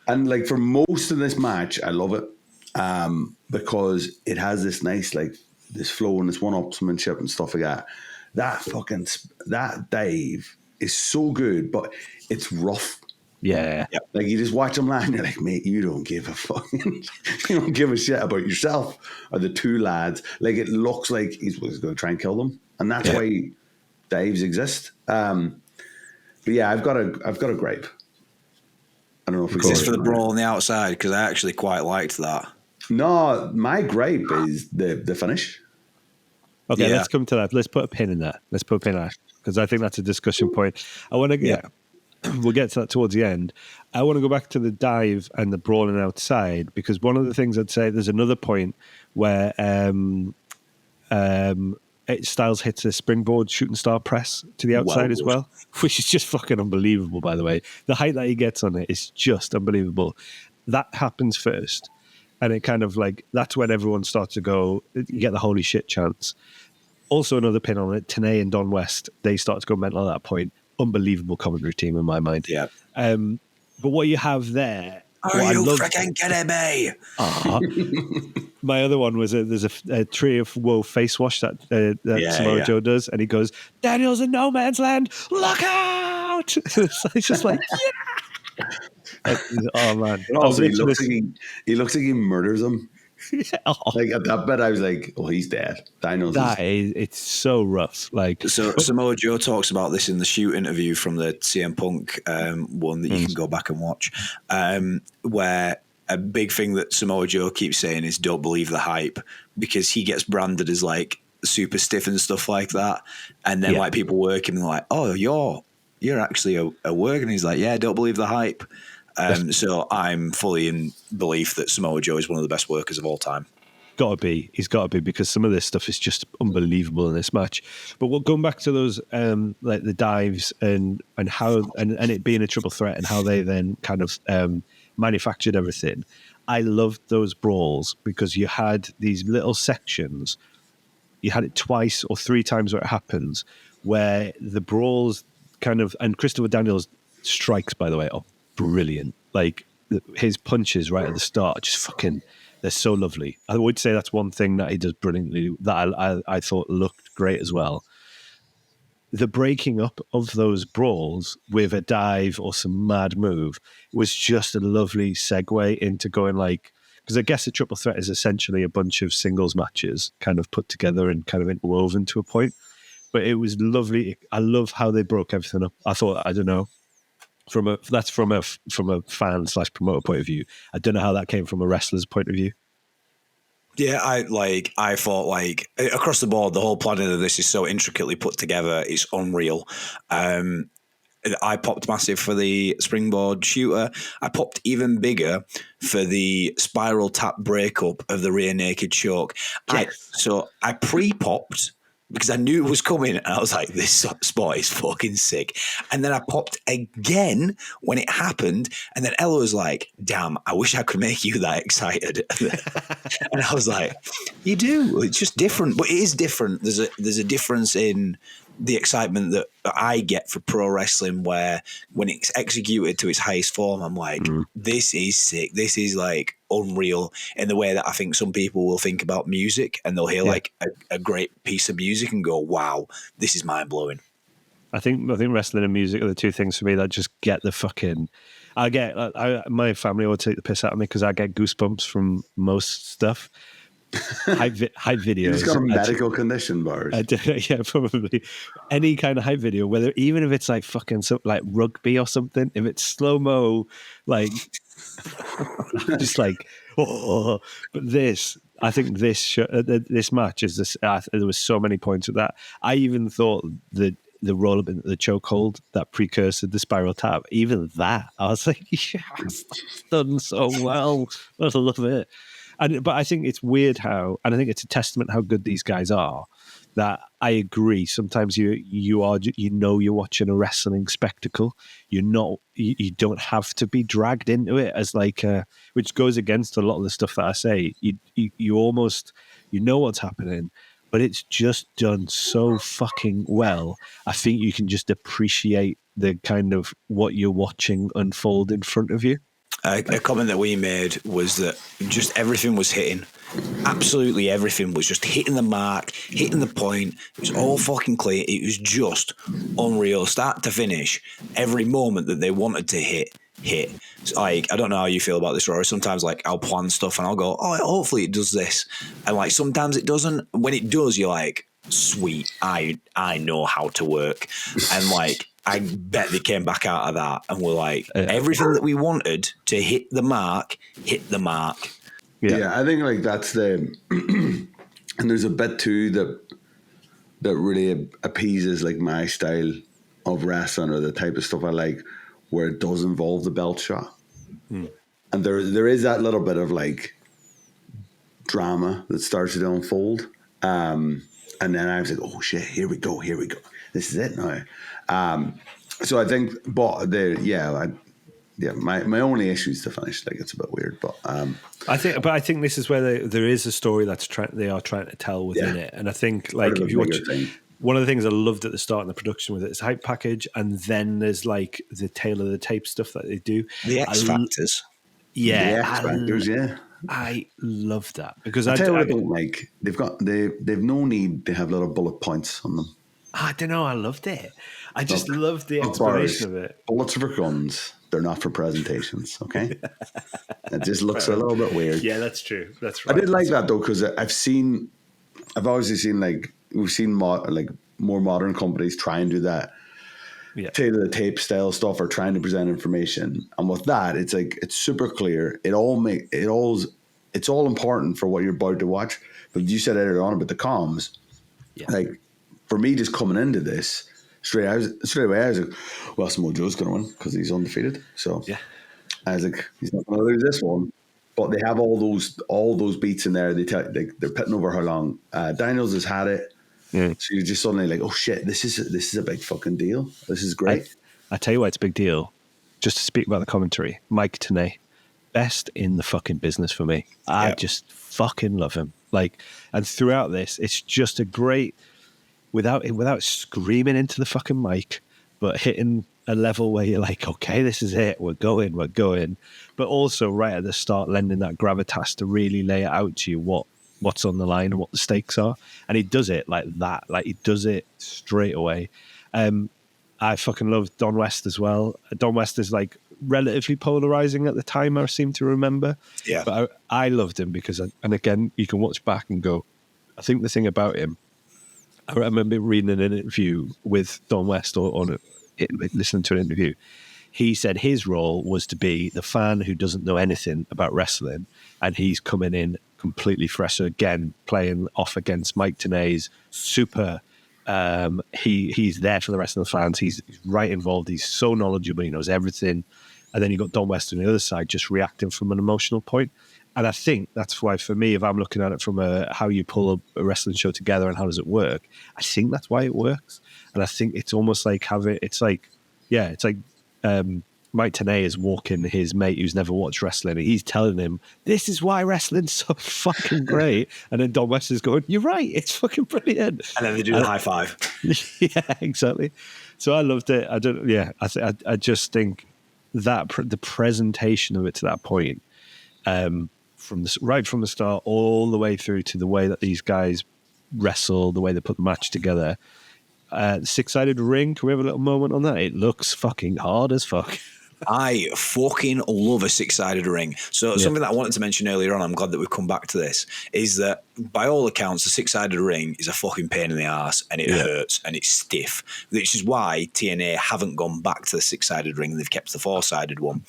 And like for most of this match, I love it because it has this nice this flow and this one-upsmanship and stuff like that. That dive is so good, but it's rough. Yeah. Like you just watch him land, you're like, mate, you don't give a fucking, you don't give a shit about yourself or the two lads. Like it looks like he's going to try and kill them, and that's why dives exist. But yeah, I've got a gripe. I don't know if we Is this for the brawl on the outside? Because I actually quite liked that. No, my gripe is the finish. Okay, let's come to that. Let's put a pin in that. Because I think that's a discussion point. I want to we'll get to that towards the end. I want to go back to the dive and the brawling outside, because one of the things I'd say, there's another point where Styles hits a springboard shooting star press to the outside as well, which is just fucking unbelievable, by the way. The height that he gets on it is just unbelievable. That happens first, and it kind of like, that's when everyone starts to go, you get the holy shit chance. Also another pin on it, Tenay and Don West, they start to go mental at that point. Unbelievable commentary team in my mind. Yeah. But what you have there... Are you freaking kidding me? My other one was there's a Tree of Woe face wash that Samoa Joe does, and he goes, "Daniel's in no man's land, look out!" It's just like, oh man. Also, he looks like he murders him. Like at that bit, I was like, "Oh, he's dead." It's so rough. Like, so Samoa Joe talks about this in the shoot interview from the CM Punk one that you can go back and watch, where a big thing that Samoa Joe keeps saying is "don't believe the hype," because he gets branded as like super stiff and stuff like that, and then like people work him and they're like, "Oh, you're actually a work," and he's like, "Yeah, don't believe the hype." So I'm fully in belief that Samoa Joe is one of the best workers of all time. He's got to be, because some of this stuff is just unbelievable in this match. But going back to those like the dives and how and it being a triple threat and how they then kind of manufactured everything. I loved those brawls because you had these little sections. You had it twice or three times where it happens, where the brawls kind of, and Christopher Daniels' strikes, by the way, are brilliant. Like his punches right at the start, just fucking, they're so lovely. I would say that's one thing that he does brilliantly that I thought looked great as well. The breaking up of those brawls with a dive or some mad move was just a lovely segue into going like, because I guess a triple threat is essentially a bunch of singles matches kind of put together and kind of interwoven to a point. But it was lovely. I love how they broke everything up. I thought, I don't know, from a fan / promoter point of view. I don't know how that came from a wrestler's point of view. Yeah, I thought like across the board, the whole planning of this is so intricately put together. It's unreal. I popped massive for the springboard shooter. I popped even bigger for the spiral tap breakup of the rear naked choke. Yes. So I pre-popped because I knew it was coming, and I was like, this spot is fucking sick. And then I popped again when it happened, and then Ella was like, damn, I wish I could make you that excited. And I was like, you do. It's just different, but it is different. There's a difference in the excitement that I get for pro wrestling, where when it's executed to its highest form, I'm like, this is sick. This is like unreal in the way that I think some people will think about music, and they'll hear like a great piece of music and go, wow, this is mind blowing. I think wrestling and music are the two things for me that just get the fucking. My family will take the piss out of me because I get goosebumps from most stuff. Hype videos. He's got a medical condition, Bars. Yeah, probably any kind of hype video, whether even if it's like fucking like rugby or something, if it's slow mo, like just like oh. But this, I think this match is this. There was so many points of that. I even thought that the roll up into the chokehold, that precursor, the spiral tap, even that, I was like, yes, that's done so well. I love it. But I think it's weird how, and I think it's a testament how good these guys are. That I agree. Sometimes you are, you know, you're watching a wrestling spectacle. You're not. You don't have to be dragged into it as like which goes against a lot of the stuff that I say. You almost, you know what's happening, but it's just done so fucking well. I think you can just appreciate the kind of what you're watching unfold in front of you. A comment that we made was that just everything was hitting. Absolutely everything was just hitting the mark, hitting the point. It was all fucking clear. It was just unreal, start to finish. Every moment that they wanted to hit. It's like, I don't know how you feel about this, Rory. Sometimes like I'll plan stuff and I'll go, oh, hopefully it does this. And like sometimes it doesn't. When it does, you're like, sweet, I know how to work. And like, I bet they came back out of that and were like, everything that we wanted to hit the mark, hit the mark. Yeah, I think like that's the, and there's a bit too that really appeases like my style of wrestling or the type of stuff I like, where it does involve the belt shot, and there is that little bit of like drama that starts to unfold, and then I was like, oh shit, here we go, this is it now. So I think, but my only issue is to finish. Like it's a bit weird, but I think this is where there is a story they are trying to tell within it, and I think like if you watch, one of the things I loved at the start in the production with it is hype package, and then there's like the tail of the tape stuff that they do, the X Factors, the X Factors, I love that because I tell you what I don't like. They've no need to have little bullet points on them. I don't know. I loved it. I just loved the explanation of it. Bullets are for guns. They're not for presentations, okay? It just looks a little bit weird. Yeah, that's true. That's right. I did like that though, because I've obviously seen like we've seen more modern companies try and do that, tailor the tape style stuff or trying to present information. And with that, it's like it's super clear. It's all important for what you're about to watch. But you said earlier on about the comms, like for me, just coming into this. Straight away, I was like, well, Samoa Joe's going to win because he's undefeated. So I was like, he's not going to lose this one. But they have all those beats in there. They're putting over how long. Daniels has had it. Yeah. So you're just suddenly like, oh shit, this is a big fucking deal. This is great. I tell you why it's a big deal. Just to speak about the commentary, Mike Tenay, best in the fucking business for me. I just fucking love him. Like, and throughout this, it's just a great. Without screaming into the fucking mic, but hitting a level where you're like, okay, this is it, we're going. But also right at the start, lending that gravitas to really lay it out to you what's on the line and what the stakes are. And he does it like that. Like he does it straight away. I fucking love Don West as well. Don West is like relatively polarizing at the time, I seem to remember. Yeah. But I loved him because, and again, you can watch back and go, I think the thing about him, I remember reading an interview with Don West or listening to an interview. He said his role was to be the fan who doesn't know anything about wrestling, and he's coming in completely fresh. So again, playing off against Mike Tenay's super. He's there for the rest of the fans. He's right involved. He's so knowledgeable. He knows everything. And then you got Don West on the other side, just reacting from an emotional point. And I think that's why, for me, if I'm looking at it from how you pull a wrestling show together and how does it work, I think that's why it works. And I think it's almost like Mike Tenay is walking his mate who's never watched wrestling, and he's telling him, this is why wrestling's so fucking great. And then Don West is going, you're right, it's fucking brilliant. And then they do the high five. Yeah, exactly. So I loved it. I just think that the presentation of it to that point, right from the start all the way through to the way that these guys wrestle, the way they put the match together. Six-sided ring, can we have a little moment on that? It looks fucking hard as fuck. I fucking love a six-sided ring. So something that I wanted to mention earlier on, I'm glad that we've come back to this, is that by all accounts, the 6-sided ring is a fucking pain in the ass, and it hurts and it's stiff, which is why TNA haven't gone back to the 6-sided ring. They've kept the 4-sided one.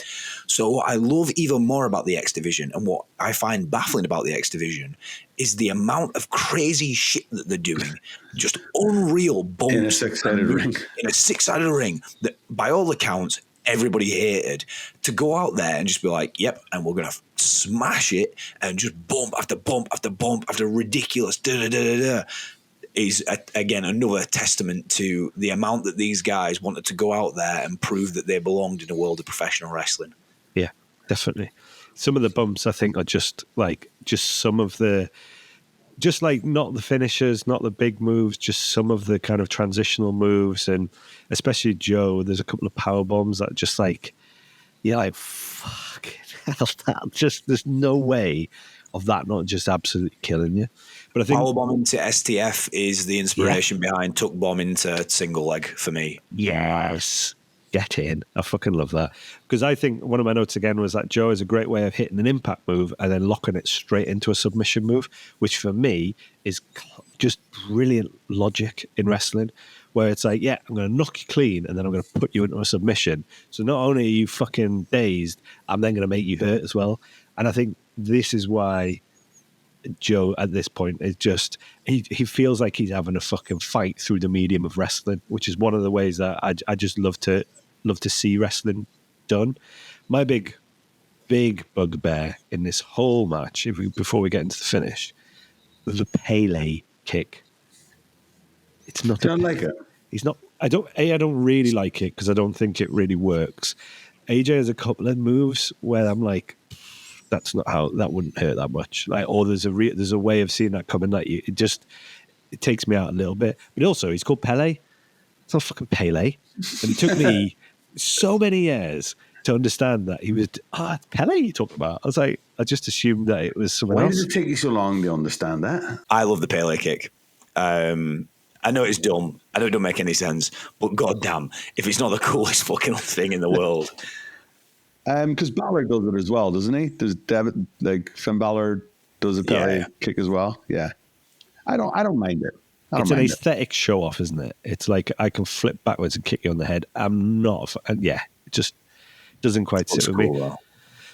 So what I love even more about the X Division, and what I find baffling about the X Division, is the amount of crazy shit that they're doing. Just unreal bumps. In a 6-sided ring. In a 6-sided ring that, by all accounts, everybody hated. To go out there and just be like, yep, and we're going to smash it, and just bump after bump after bump after ridiculous da-da-da-da-da, is, again, another testament to the amount that these guys wanted to go out there and prove that they belonged in a world of professional wrestling. Yeah, definitely. Some of the bumps, I think, are just some of the, just like not the finishers, not the big moves, just some of the kind of transitional moves, and especially Joe. There's a couple of power bombs that just like, yeah, like fucking hell, that just, there's no way of that not just absolutely killing you. But I think Powerbomb into STF is the inspiration behind Tuck Bomb into single leg for me. yes, get in. I fucking love that, because I think one of my notes again was that Joe is a great way of hitting an impact move and then locking it straight into a submission move, which for me is just brilliant logic in wrestling, where it's like, yeah, I'm going to knock you clean and then I'm going to put you into a submission. So not only are you fucking dazed, I'm then going to make you hurt as well. And I think this is why Joe at this point is just, he feels like he's having a fucking fight through the medium of wrestling, which is one of the ways that I just love to see wrestling done. My big bugbear in this whole match, before we get into the finish, was the Pele kick. It's not. I don't like it. He's not. I don't really like it because I don't think it really works. AJ has a couple of moves where I'm like, that's not how, that wouldn't hurt that much. Like, or there's a way of seeing that coming. Like, it takes me out a little bit. But also, he's called Pele. It's not fucking Pele. And it took me so many years to understand that he was it's Pele you talk about. I was like, I just assumed that it was someone Why else. does it take you so long to understand that? I love the Pele kick. I know it's dumb. I know it don't make any sense, but goddamn, if it's not the coolest fucking thing in the world. Because Balor does it as well, doesn't he? Does David, like Finn Balor does a Pele kick as well? Yeah. I don't mind it. It's an aesthetic show off, isn't it? It's like I can flip backwards and kick you on the head. I'm not, it just doesn't quite sit with me. Though.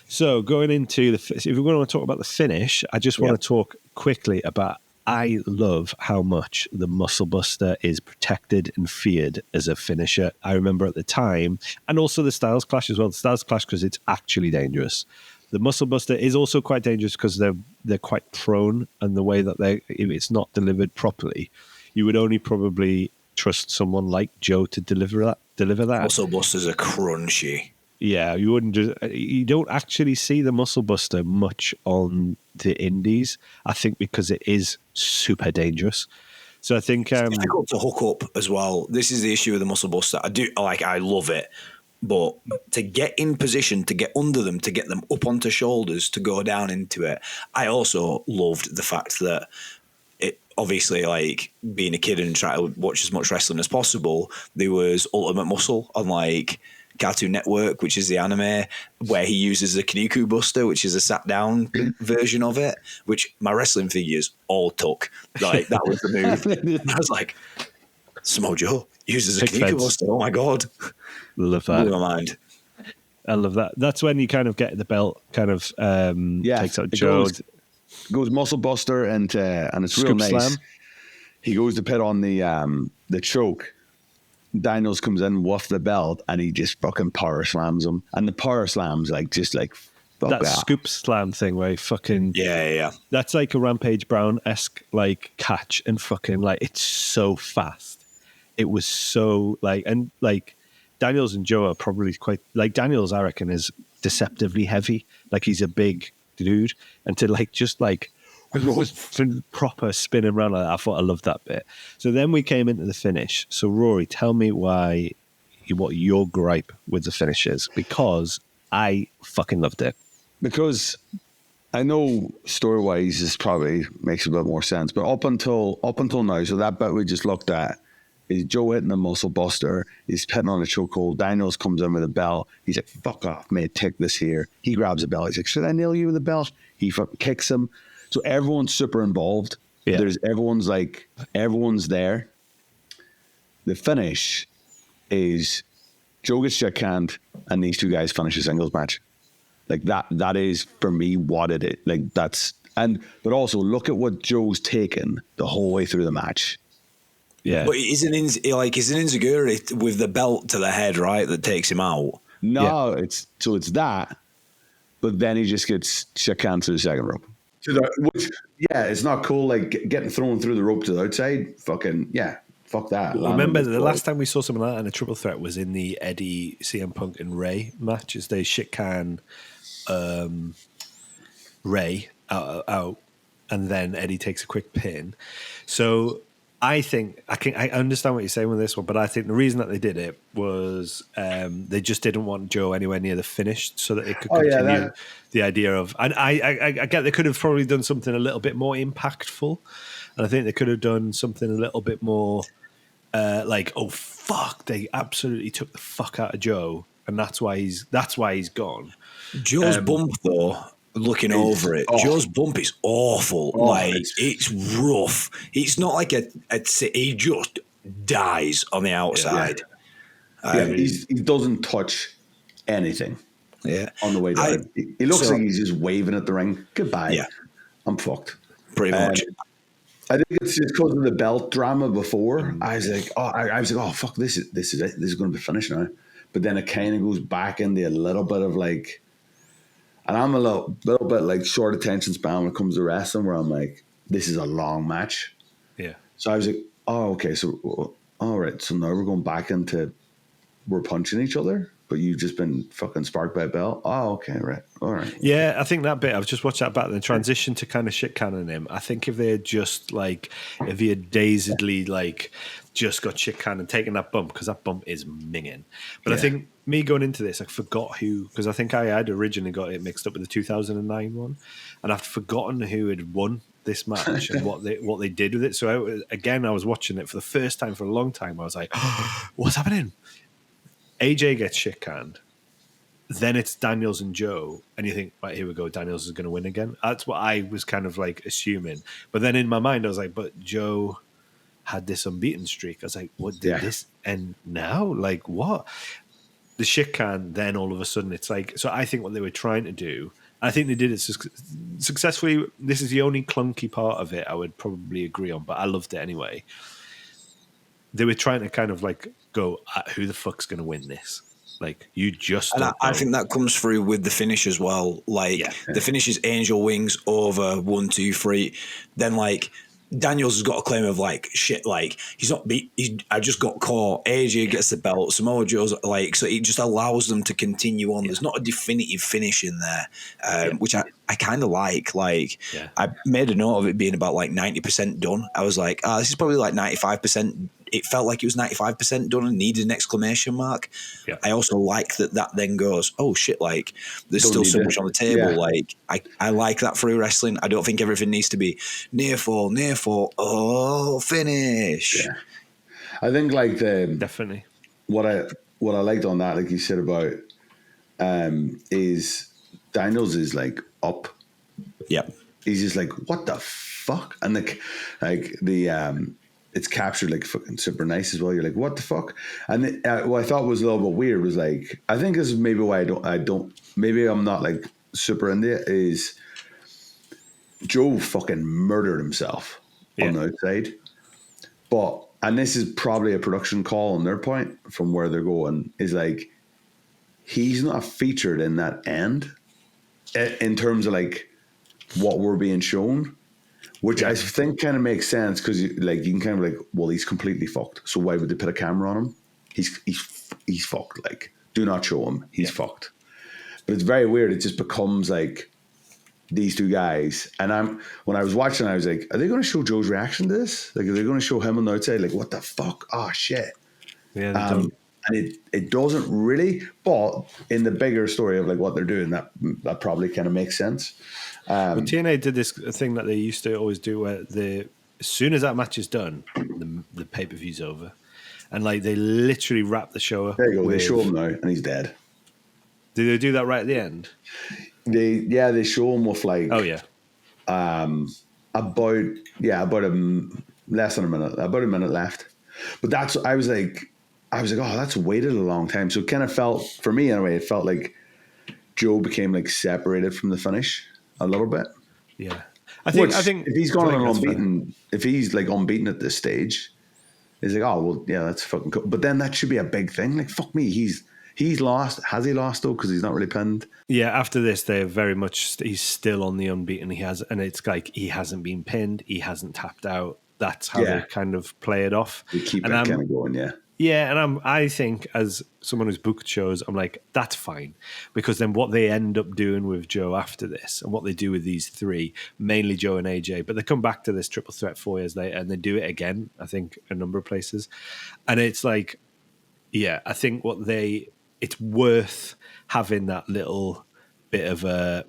So going into if we're going to talk about the finish, I just want to talk quickly about, I love how much the Muscle Buster is protected and feared as a finisher. I remember at the time, and also the Styles Clash as well. The Styles Clash because it's actually dangerous. The Muscle Buster is also quite dangerous because they're quite prone, and the way that if it's not delivered properly, you would only probably trust someone like Joe to deliver that. Muscle Busters are crunchy. Yeah, you don't actually see the Muscle Buster much on the indies, I think, because it is super dangerous. So I think it's difficult to hook up as well. This is the issue with the Muscle Buster. I love it, but to get in position, to get under them, to get them up onto shoulders, to go down into it. I also loved the fact that it obviously, like being a kid and trying to watch as much wrestling as possible, there was Ultimate Muscle on like Cartoon Network, which is the anime, where he uses the Kaniku Buster, which is a sat-down version of it, which my wrestling figures all took. Like, that was the move. I was like, Samoa Joe uses a Kaniku Buster. Oh, my God. Love that. Blew my mind. I love that. That's when you kind of get the belt kind of takes out Joe. Goes Muscle Buster and it's real nice. Slam. He goes to put on the choke. Daniels comes in with the belt and he just fucking power slams him. And the power slams fuck that scoop slam thing where he fucking yeah. That's like a Rampage Brown-esque like catch, and fucking like it's so fast. It was so and Daniels and Joe are probably quite Daniels, I reckon, is deceptively heavy. Like, he's a big dude, and to just proper spinning around like that, I thought I loved that bit. So then we came into the finish. So Rory, tell me what your gripe with the finish is, because I fucking loved it. Because I know story-wise this probably makes a bit more sense, but up until now, so that bit we just looked at is Joe hitting the Muscle Buster, he's hitting on a chokehold, Daniels comes in with a belt, he's like, fuck off, mate, take this here. He grabs a belt, he's like, should I nail you with a belt? He fucking kicks him. So everyone's super involved. Yeah. Everyone's there. The finish is Joe gets shit canned and these two guys finish a singles match. Like that is for me what it is. Like but also look at what Joe's taken the whole way through the match. Yeah. But he's an Inzaguri with the belt to the head, right, that takes him out. No, it's that, but then he just gets shit canned to the second rope. It's not cool. Like getting thrown through the rope to the outside. Fucking fuck that. Remember the last time we saw something like that in a triple threat was in the Eddie, CM Punk and Ray match. Is they shit can Ray out, and then Eddie takes a quick pin. So I think I understand what you're saying with this one, but I think the reason that they did it was they just didn't want Joe anywhere near the finish, so that it could continue the idea of. And I get they could have probably done something a little bit more impactful, and I think they could have done something a little bit more like, oh fuck, they absolutely took the fuck out of Joe, and that's why he's gone. Joe's bump though. Looking over it, Joe's bump is awful. It's rough. It's not like he just dies on the outside. He doesn't touch anything. Yeah, on the way down, he looks like he's just waving at the ring. Goodbye. Yeah, I'm fucked. Pretty much. I think it's just because of the belt drama before. I was like, oh fuck, this is it. This is going to be finished now. But then it kind of goes back into a little bit of like. And I'm a little bit like short attention span when it comes to wrestling, where I'm like, this is a long match. Yeah. So I was like, oh, okay. So, all right. So now we're going back into we're punching each other, but you've just been fucking sparked by a belt. Oh, okay. Right. All right. Yeah. I think that bit, I've just watched that back, the transition to kind of shit cannon him. I think if he had dazedly like just got shit canned and taken that bump, because that bump is minging. But I think me going into this, I forgot who, because I think I had originally got it mixed up with the 2009 one, and I've forgotten who had won this match and what they did with it. So I was watching it for the first time for a long time. I was like, oh, what's happening? AJ gets shit canned. Then it's Daniels and Joe, and you think, right, here we go, Daniels is going to win again. That's what I was kind of like assuming. But then in my mind, I was like, but Joe had this unbeaten streak. I was like, what did this end now? Like, what? The shit can, then all of a sudden it's like, so I think what they were trying to do, I think they did it successfully. This is the only clunky part of it I would probably agree on, but I loved it anyway. They were trying to kind of like go, who the fuck's going to win this? Like, you just don't I think that comes through with the finish as well. Like, the finish is Angel Wings over 1, 2, 3. Then, like, Daniels has got a claim of like shit, like he's not beat. I just got caught. AJ gets the belt. Samoa Joe's like, so it just allows them to continue on. There's not a definitive finish in there, which I kind of like. Like I made a note of it being about like 90% done. I was like, this is probably like 95%. It felt like it was 95% done and needed an exclamation mark. Yeah. I also like that then goes, oh shit, like there's still so much on the table. Yeah. Like I like that through wrestling. I don't think everything needs to be near fall, oh, finish. Yeah. I think like definitely what I liked on that, like you said about is Daniels is like up. Yeah. He's just like, what the fuck? And like the it's captured like fucking super nice as well. You're like, what the fuck? And what I thought was a little bit weird was like, I think this is maybe why I don't maybe I'm not like super into it, is Joe fucking murdered himself on the outside. But, and this is probably a production call on their point from where they're going, is like, he's not featured in that end in terms of like what we're being shown. Which I think kind of makes sense because like you can kind of like, well, he's completely fucked. So why would they put a camera on him? He's fucked. Like, do not show him. He's fucked. But it's very weird. It just becomes like these two guys. And when I was watching, I was like, are they going to show Joe's reaction to this? Like, are they going to show him on the outside? Like, what the fuck? Oh shit. Yeah. And it doesn't really. But in the bigger story of like what they're doing, that probably kind of makes sense. Well, TNA did this thing that they used to always do, where as soon as that match is done, the pay per view's over, and like they literally wrap the show up. There you go. They show him now, and he's dead. Do they do that right at the end? They show him with like. Oh yeah. less than a minute, about a minute left. But I was like, oh, that's waited a long time. So it kind of felt, for me anyway, it felt like Joe became like separated from the finish a little bit. Yeah. I think if he's gone on unbeaten, if he's like unbeaten at this stage, he's like, oh, well, yeah, that's fucking cool. But then that should be a big thing. Like, fuck me, he's lost. Has he lost though? Because he's not really pinned. Yeah, after this, they're very much, he's still on the unbeaten. And it's like, he hasn't been pinned. He hasn't tapped out. That's how they kind of play it off. They keep it kind of going, yeah. Yeah, and I think as someone who's booked shows, I'm like, that's fine. Because then what they end up doing with Joe after this and what they do with these three, mainly Joe and AJ, but they come back to this triple threat 4 years later and they do it again, I think, a number of places. And it's like, yeah, I think it's worth having that little bit of a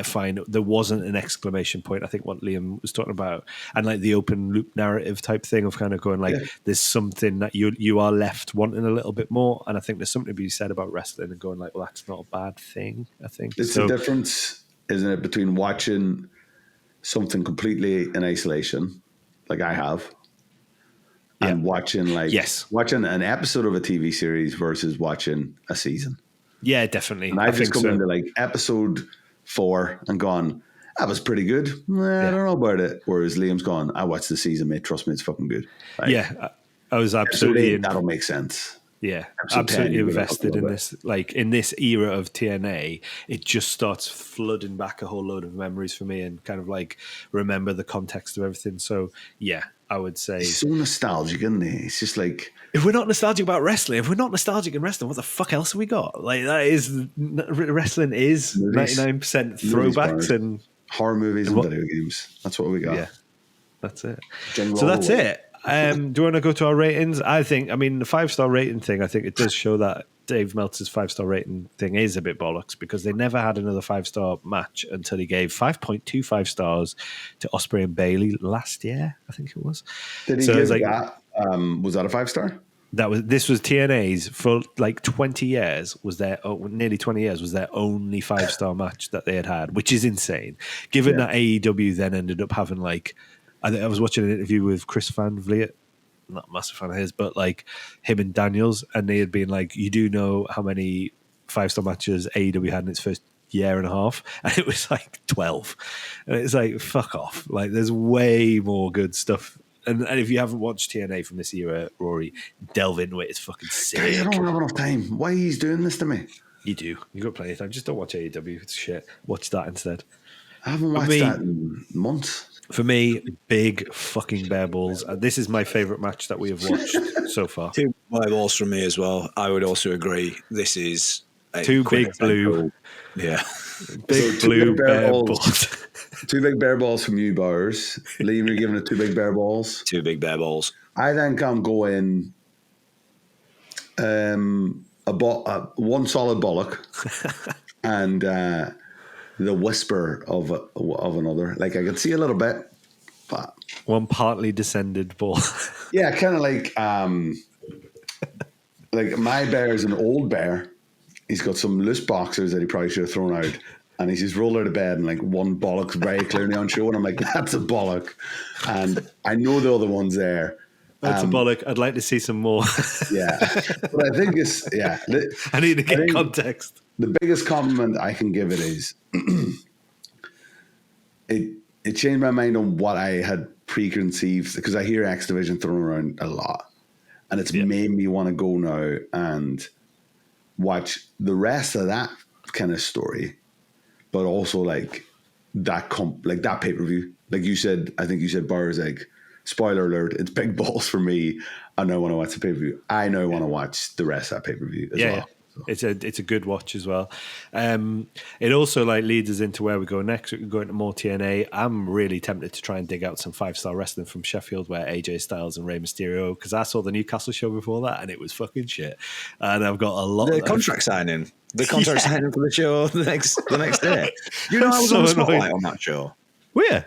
fine. There wasn't an exclamation point. I think what Liam was talking about, and like the open loop narrative type thing of kind of going like, there's something that you are left wanting a little bit more. And I think there's something to be said about wrestling and going like, well, that's not a bad thing. I think it's the difference, isn't it, between watching something completely in isolation, like I have, and watching an episode of a TV series versus watching a season. Yeah, definitely. And I've just come into like episode 4 and gone, that was pretty good. I don't know about it. Whereas Liam's gone, I watched the season, mate. Trust me, it's fucking good. Like, I was absolutely that'll make sense. Yeah, absolutely invested in this. Like in this era of TNA, it just starts flooding back a whole load of memories for me and kind of like remember the context of everything. So yeah, I would say it's so nostalgic, isn't it? It's just like, if we're not nostalgic about wrestling, if we're not nostalgic in wrestling, what the fuck else have we got? Like wrestling is 99% throwbacks and horror movies and video games. That's what we got. Yeah, that's it. So that's it. Do you want to go to our ratings? The 5-star rating thing, I think it does show that Dave Meltzer's 5-star rating thing is a bit bollocks because they never had another 5-star match until he gave 5.25 stars to Ospreay and Bailey last year, I think it was. Did he give that? Was that a 5-star? This was TNA's for like 20 years nearly 20 years was their only 5-star match that they had, which is insane. Given that AEW then ended up having like, I was watching an interview with Chris Van Vliet, not a massive fan of his, but like him and Daniels, and they had been like, you do know how many 5-star matches AEW had in its first year and a half? And it was like 12. And it's like, fuck off. Like there's way more good stuff. And if you haven't watched TNA from this era, Rory, delve into it. It's fucking sick. I don't have enough time. Why are you doing this to me? You do. You've got plenty of time. Just don't watch AEW. It's shit. Watch that instead. I haven't watched that in months. For me, big fucking bear balls. This is my favourite match that we have watched so far. 2 bear balls from me as well. I would also agree. This is two big blue. Yeah. Big blue bear balls. 2 big bear balls from you, Bowers. Liam, you're giving it 2 big bear balls. 2 big bear balls. I think I'm going one solid bollock and the whisper of another. Like I can see a little bit, but one partly descended ball. Yeah, kind of like my bear is an old bear. He's got some loose boxers that he probably should have thrown out, and he's just rolled out of bed and like one bollock's very clearly on show, and I'm like, that's a bollock, and I know the other one's there. That's a bollock. I'd like to see some more. Yeah, but I think it's I need to get context. The biggest compliment I can give it is it changed my mind on what I had preconceived, because I hear X Division thrown around a lot, and it's made me want to go now and watch the rest of that kind of story, but also like that pay-per-view. Like you said, I think you said Bowers, like, spoiler alert, it's big balls for me. I now want to watch the pay-per-view. I now want to watch the rest of that pay-per-view as well. So. It's a good watch as well. It also like leads us into where we go next. We can go into more TNA. I'm really tempted to try and dig out some 5-star wrestling from Sheffield, where AJ Styles and Rey Mysterio, because I saw the Newcastle show before that and it was fucking shit. And I've got a lot. The contract signing for the show the next day. You know, I was on the spotlight on that show. Were you?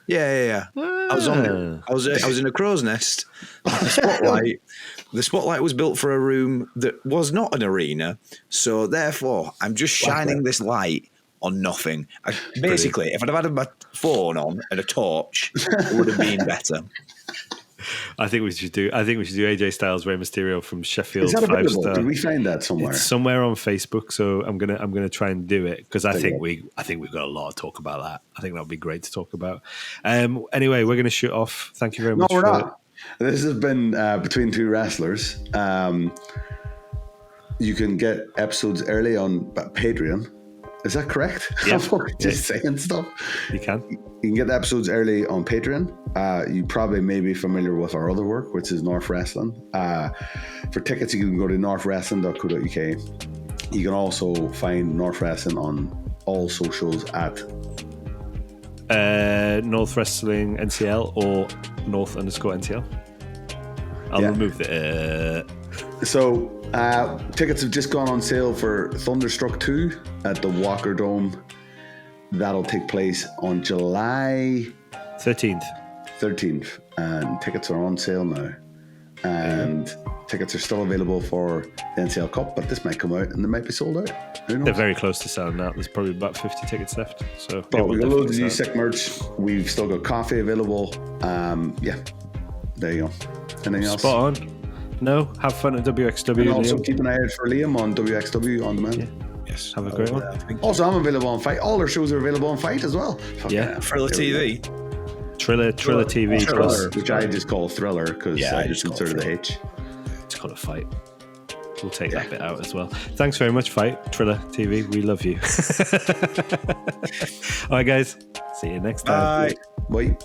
Yeah. I was on it. I was in a crow's nest. The spotlight was built for a room that was not an arena, so therefore I'm just shining this light on nothing. Basically, if I'd have had my phone on and a torch, it would have been better. I think we should do AJ Styles Rey Mysterio from Sheffield. Is that available? 5-star. Did we find that somewhere? It's somewhere on Facebook, so I'm gonna try and do it because I think we've got a lot to talk about that. I think that would be great to talk about. Anyway, we're gonna shoot off. Thank you very much. No, we're not. This has been Between Two Wrestlers. You can get episodes early on Patreon. Is that correct? Yeah. I'm just saying stuff. You can. You can get the episodes early on Patreon. You probably may be familiar with our other work, which is North Wrestling. For tickets, you can go to northwrestling.co.uk. You can also find North Wrestling on all socials at North Wrestling NCL or North_NCL. I'll remove the. So tickets have just gone on sale for Thunderstruck 2 at the Walker Dome. That'll take place on July 13th, and tickets are on sale now. And tickets are still available for the NCL Cup, but this might come out and they might be sold out. Who knows? They're very close to selling out. There's probably about 50 tickets left. So, but we've got loads of new sick merch. We've still got coffee available. There you go. Anything else? Spot on. No, have fun at WXW. And also Liam. keep an eye out for Liam on WXW On Demand. Yeah. Yes, have a great one. Also, I'm available on Fight. All our shows are available on Fight as well. Thriller TV. Triller TV. Thriller, which I just call Thriller because I just insert the H. It's called a Fight. We'll take that bit out as well. Thanks very much, Fight. Triller TV. We love you. All right, guys. See you next time. Bye.